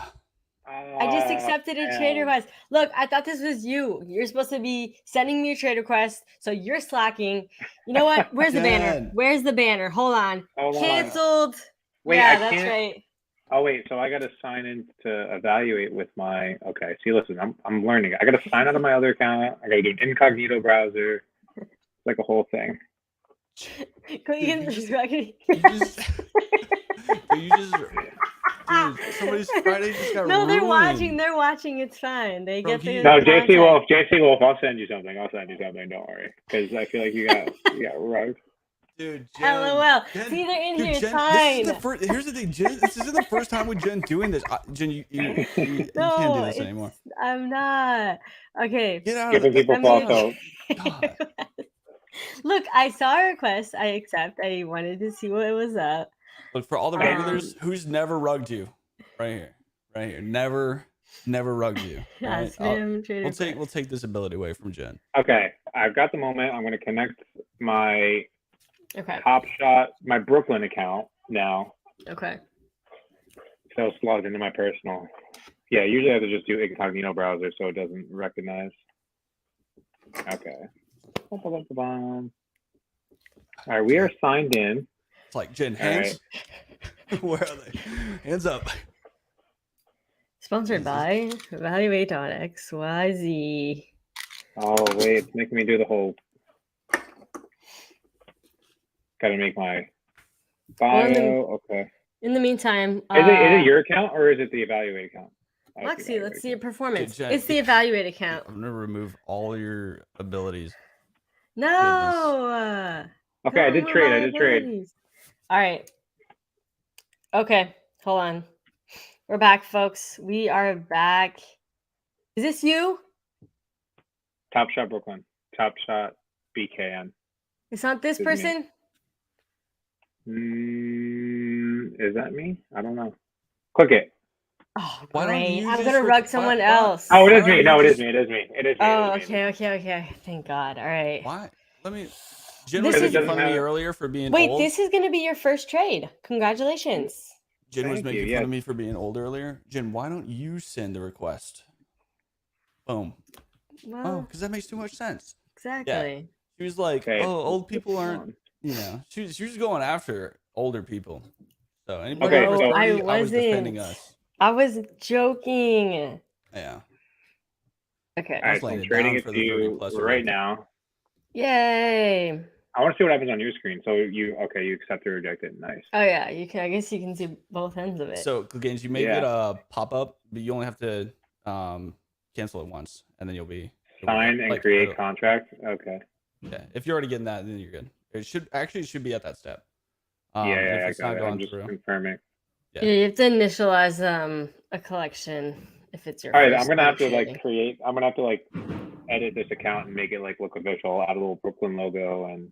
I just accepted a trade request. Look, I thought this was you. You're supposed to be sending me a trade request, so you're slacking. You know what? Where's the banner? Where's the banner? Hold on. Canceled. Wait, yeah, that's right. Oh wait, so I gotta sign in to evaluate with my. Okay, see, listen, I'm learning. I gotta sign out of my other account. I gotta do an incognito browser. It's like a whole thing. Clegainz is right. Dude, somebody's Friday just got No, they're ruined. watching. They're watching. It's fine. They Bro, get their No, content. JC Wolf, I'll send you something. Don't worry, because I feel like you got rugged. Dude, Jen, LOL. Jen, See, they're in dude, here. It's Jen, fine. Here's the thing, Jen. This isn't the first time with Jen doing this. Jen, you can't do this anymore. I'm not. Okay. Get out Giving of it. people false hope. God. Look, I saw a request. I accept. I wanted to see what was up. Look, for all the regulars, who's never rugged you? Right here. Never rugged you. Right? We'll take this ability away from Jen. Okay, I've got the moment. I'm going to connect my Top Shot, my Brooklyn account now. Okay. So it's logged into my personal. Yeah, usually I have to just do incognito browser so it doesn't recognize. Okay. All right, we are signed in. It's like, Jen, hands. Right. Where are they? Hands up. Sponsored by evaluate.xyz. Oh, wait, it's making me do the whole. Gotta make my bio. Okay. In the meantime, is it your account or is it the evaluate account? Lexi, let's see your performance. Jen, it's the evaluate account. I'm gonna remove all your abilities. No. Okay, I did trade. All right. Okay, hold on. We're back, folks. We are back. Is this you? Top Shot Brooklyn. Top Shot BKN. It's not this person? Is that me? I don't know. Click it. Oh, great. I'm going to rug someone else. Oh, it is me. No, it is me. Oh, okay. Thank God. All right. Why? Jen was making fun of me earlier for being old. Wait, this is going to be your first trade. Congratulations. Jen was making fun of me for being old earlier. Jen, why don't you send the request? Boom. Well, because that makes too much sense. Exactly. Yeah. She was like, old people aren't, she was going after older people. So anybody I was defending us. I was joking. Yeah. Okay. All right, so I'm trading it to you right now. Yay. I want to see what happens on your screen. So you accept or reject it. Nice. Oh yeah, you can. I guess you can see both ends of it. So Clegainz, you make it a pop up, but you only have to cancel it once, and then you'll be sign and create contract. Okay. Yeah, if you're already getting that, then you're good. It should be at that step. I got it. I'm just confirming. Yeah, you have to initialize a collection if it's your. All right, I'm gonna have to create. I'm gonna have to edit this account and make it look official. Add a little Brooklyn logo and.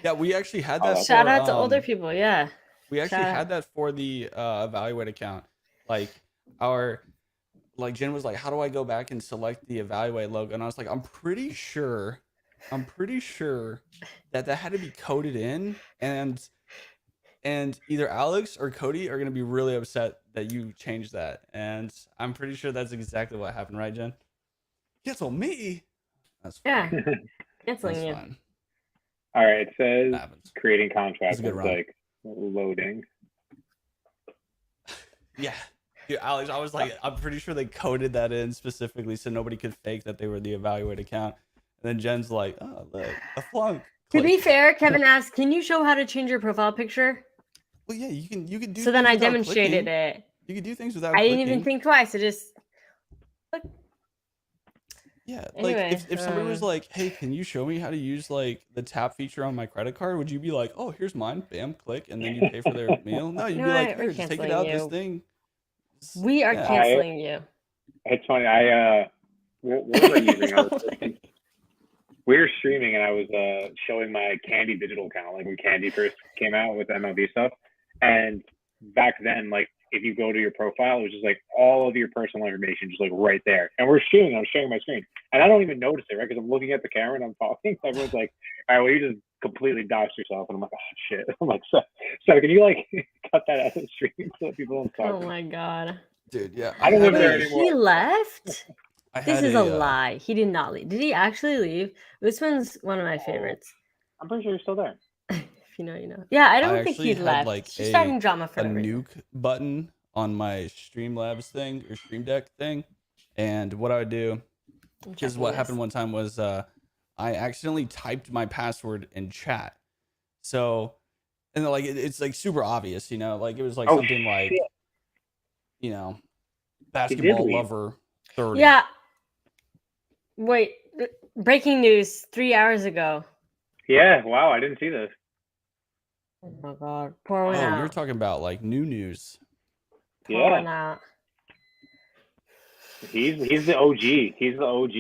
Yeah, we actually had that. Shout out to older people. Yeah. We actually had that for the evaluate account. Jen was like, "How do I go back and select the evaluate logo?" And I was like, "I'm pretty sure that had to be coded in, and either Alex or Cody are gonna be really upset that you changed that." And I'm pretty sure that's exactly what happened, right, Jen? Cancel me. That's fine. Yeah. Canceling you. Fine. All right, it says creating contract. It's loading. Yeah. Dude, Alex, I was like, I'm pretty sure they coded that in specifically so nobody could fake that they were the evaluate account. And then Jen's like, oh, look, a flunk. To be fair, Kevin asked, can you show how to change your profile picture? Well, yeah, you can do. So then I demonstrated it. You can do things without. I didn't even think twice. I just. Yeah, anyway, if somebody was like, "Hey, can you show me how to use the tap feature on my credit card?" Would you be like, "Oh, here's mine, bam, click," and then you pay for their meal? No, you'd be like, "Here, just take it out. This thing." We are canceling you. It's funny. What was I using? We were streaming, and I was showing my Candy digital account, when Candy first came out with MLB stuff. And back then, if you go to your profile, it was just all of your personal information just right there. And we're shooting. I'm sharing my screen, and I don't even notice it, right? Because I'm looking at the camera and I'm talking. Everyone's like, "All right, well, you just completely doxed yourself." And I'm like, "Oh shit!" I'm like, "So can you cut that out of the stream so people don't talk?" Oh my god, dude, yeah. I don't live there anymore. He left. This is a lie. He did not leave. Did he actually leave? This one's one of my favorites. I'm pretty sure you're still there. If you know, you know. Yeah, I don't think he left. He's starting drama for a nuke button on my Streamlabs thing or Stream Deck thing. And what I would do, because what happened one time was I accidentally typed my password in chat. So, and then, like it's like super obvious, you know, like it was like something like, you know, basketball lover 30. Yeah. Wait, breaking news 3 hours ago. Yeah, wow, I didn't see this. Oh my god, pour one out. You're talking about like new news. Pour one out. He's the OG. He's the OG.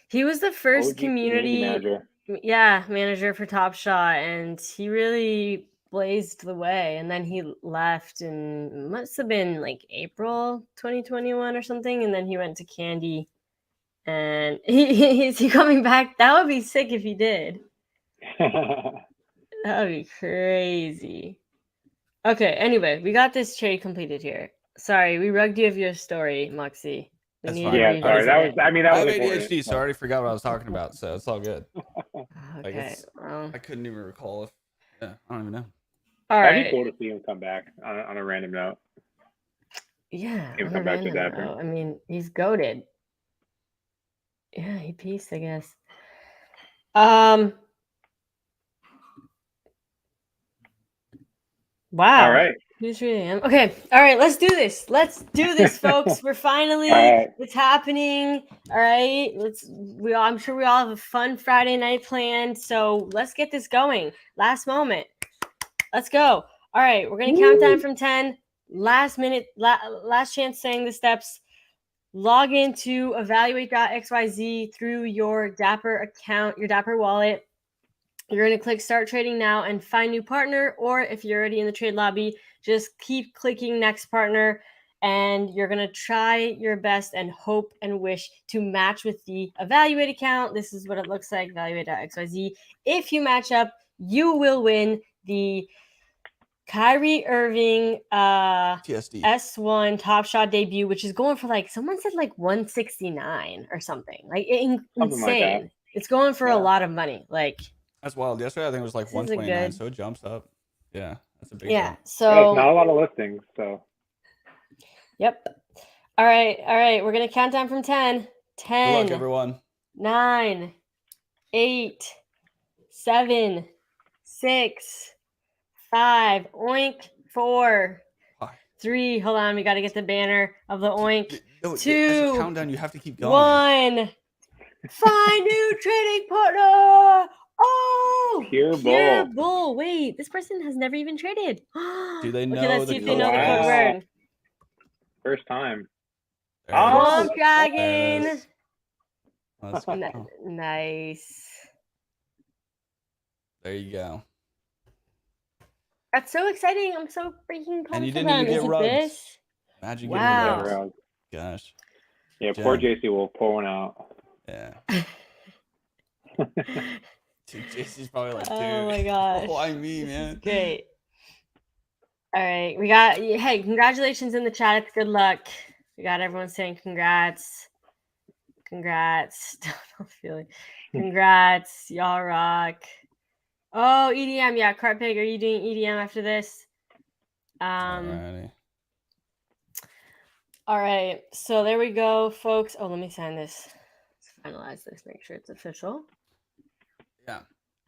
He was the first community manager. Yeah, manager for Top Shot, and he really blazed the way. And then he left in must have been like April 2021 or something, and then he went to Candy. And is he coming back? That would be sick if he did. That would be crazy. Okay, anyway, we got this trade completed here. Sorry, we rugged you of your story, Moczy. That's fine. Yeah, sorry. That was. I mean, that was ADHD, so I already forgot what I was talking about. So it's all good. Okay. I couldn't even recall if. Yeah, I don't even know. All right. That'd be cool to see him come back on a random note. Yeah. He'll come back to Dapper. I mean, he's goated. Yeah, he pieced, I guess. Wow. All right. Who's reading him? Okay. All right. Let's do this. Let's do this, folks. We're finally. It's happening. All right. I'm sure we all have a fun Friday night planned. So let's get this going. Last moment. Let's go. All right. We're gonna count down from 10. Last minute. Last chance saying the steps. Log into evaluate.xyz through your Dapper account, your Dapper wallet. You're going to click start trading now and find new partner, or if you're already in the trade lobby, just keep clicking next partner, and you're going to try your best and hope and wish to match with the evaluate account. This is what it looks like, evaluate.xyz. If you match up, you will win the Kyrie Irving TSD S1 Top Shot debut, which is going for like someone said like 169 or something. Like insane. Like it's going for a lot of money. Like that's wild. Yesterday I think it was like 129, so it jumps up. Yeah, that's a big jump. So not a lot of listings. So yep. All right. We're gonna count down from 10. 10. Good luck, everyone. 9, 8, 7, 6. 5, oink, 4, 3. Hold on, we got to get the banner of the oink. 2, countdown. You have to keep going. 1. Find new trading partner. Oh, pure bull. Wait, this person has never even traded. Do they know? Okay, let's see if they know the code word. First time. Oh, dragon. Nice. There you go. That's so exciting. I'm so freaking pumped. And you didn't even get rugged. Imagine getting rugged. Gosh. Yeah, poor JC will pull one out. Yeah. Dude, JC's probably like, dude. Oh my gosh. Why me, man? Great. All right. We got, hey, congratulations in the chat. It's good luck. We got everyone saying congrats. Congrats. Don't feel it. Congrats. Y'all rock. Oh, EDM. Yeah, Cartpig, are you doing EDM after this? Alrighty. All right. So there we go, folks. Oh, let me sign this. Let's finalize this. Make sure it's official. Yeah.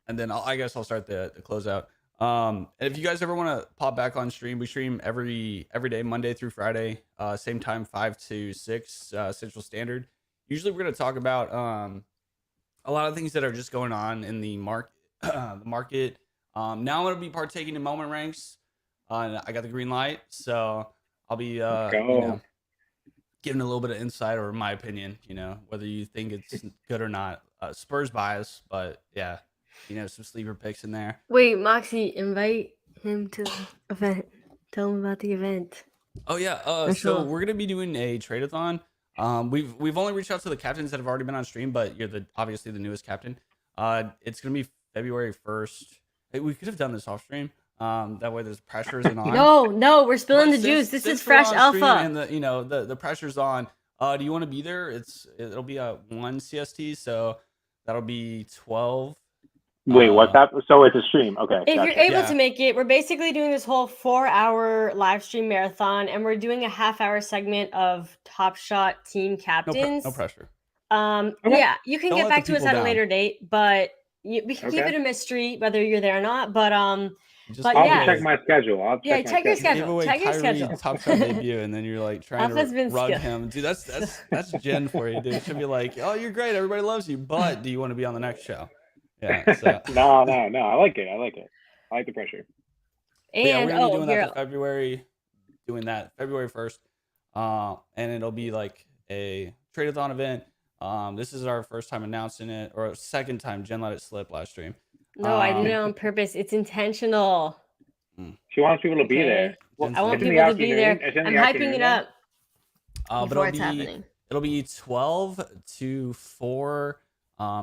And then I guess I'll start the closeout. And if you guys ever want to pop back on stream, we stream every day, Monday through Friday, same time, 5 to 6 Central Standard. Usually we're going to talk about a lot of things that are just going on in the market. Now I'm going to be partaking in moment ranks. I got the green light, so I'll be giving a little bit of insight or my opinion, whether you think it's good or not. Spurs bias, but yeah, some sleeper picks in there. Wait, Moczy, invite him to the event. Tell him about the event. Oh yeah, so we're gonna be doing a trade-a-thon. We've only reached out to the captains that have already been on stream, but you're obviously the newest captain. It's gonna be February 1st. Hey, we could have done this off stream. That way there's pressure isn't on. No, we're spilling the juice. This is fresh alpha. And the pressure's on. Do you want to be there? It'll be at 1 CST, so that'll be 12 Wait, what's that? So it's a stream. Okay. If you're able to make it, we're basically doing this whole 4-hour live stream marathon, and we're doing a half-hour segment of Top Shot team captains. No pressure. Okay. Yeah, you can get back to us at a later date, but we can keep it a mystery whether you're there or not. But I'll check my schedule. Check your schedule. Check your schedule. Top Shot debut, and then you're like trying to rug him. Dude, that's Jen for you, dude. She'll be like, "Oh, you're great. Everybody loves you, but do you want to be on the next show?" Yeah. So. No. I like it. I like the pressure. And yeah, we're gonna be doing that for February. Doing that February 1st, and it'll be like a trade-a-thon event. This is our first time announcing it, or second time. Jen let it slip last stream. No, I did it on purpose. It's intentional. She wants people to be there. I want people to be there. I'm hyping it up before it's happening. It'll be 12 to 4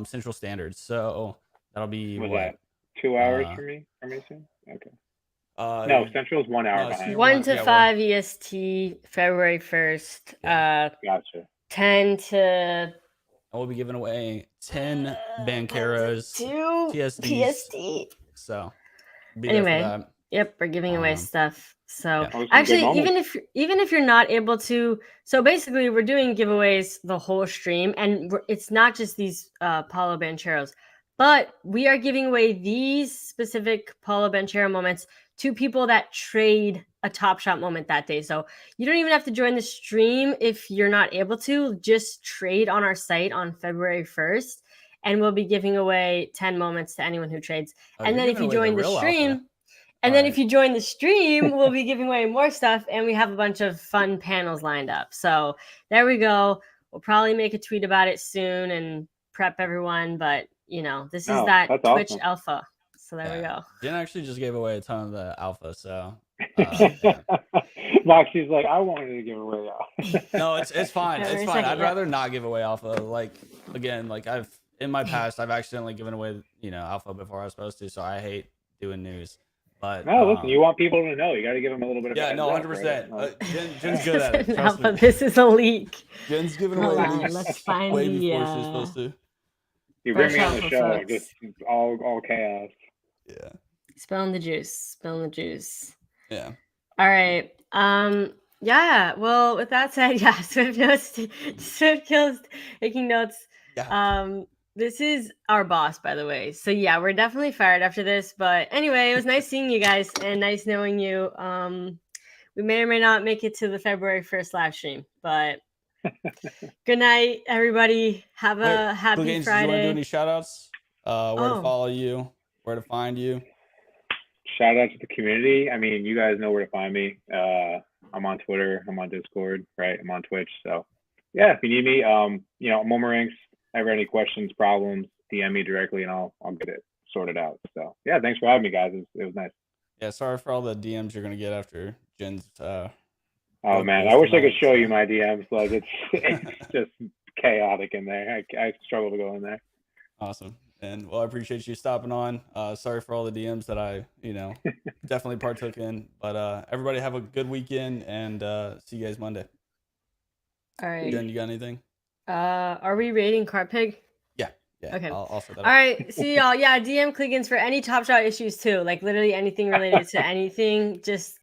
Central Standard. So that'll be what? 2 hours for me? Soon? Okay. No, Central's 1 hour behind. 1 to 5 EST, February 1st. Gotcha. 10 to. We'll be giving away 10 Bancaras, 2 TSD. So anyway, yep, we're giving away stuff. So actually, even if you're not able to, so basically we're doing giveaways the whole stream, and it's not just these Paulo Bancheros, but we are giving away these specific Paulo Banchero moments to people that trade a Top Shot moment that day. So you don't even have to join the stream if you're not able to. Just trade on our site on February 1st, and we'll be giving away 10 moments to anyone who trades. And then if you join the stream, we'll be giving away more stuff, and we have a bunch of fun panels lined up. So there we go. We'll probably make a tweet about it soon and prep everyone, but this is that Twitch awesome. Alpha. So there we go. Jen actually just gave away a ton of the alpha, so Moxie's like, I wanted to give away alpha. No, it's fine. It's fine. I'd rather not give away alpha. Like again, like in my past I've accidentally given away, alpha before I was supposed to, so I hate doing news. But no, listen, you want people to know. You got to give them a little bit of 100%. Right? Jen's good at it. Alpha, this is a leak. Jen's giving away leaks. Let's find way before she's supposed to. You bring me on the show, just all chaos. Yeah. Spilling the juice. Yeah. All right. Yeah. Well, with that said, Swift kills taking notes. Yeah. This is our boss, by the way. So yeah, we're definitely fired after this. But anyway, it was nice seeing you guys and nice knowing you. We may or may not make it to the February 1st live stream, but good night, everybody. Have a happy Clegainz, Friday. Do you want to do any shout outs? Where to follow you, where to find you? Shout out to the community. I mean, you guys know where to find me. I'm on Twitter. I'm on Discord, right? I'm on Twitch. So yeah, if you need me, Momaranks, ever any questions, problems, DM me directly and I'll get it sorted out. So yeah, thanks for having me, guys. It was nice. Yeah, sorry for all the DMs you're gonna get after Jen's oh man, I wish I could show you my DMs. Like it's just chaotic in there. I struggle to go in there. Awesome. And well, I appreciate you stopping on. Sorry for all the DMs that I, definitely partook in. But everybody have a good weekend and see you guys Monday. All right. Jen, you got anything? Are we rating Carpig? Yeah. Okay. I'll set that up. All right. See y'all. Yeah, DM Clegainz for any Top Shot issues too. Like literally anything related to anything. Just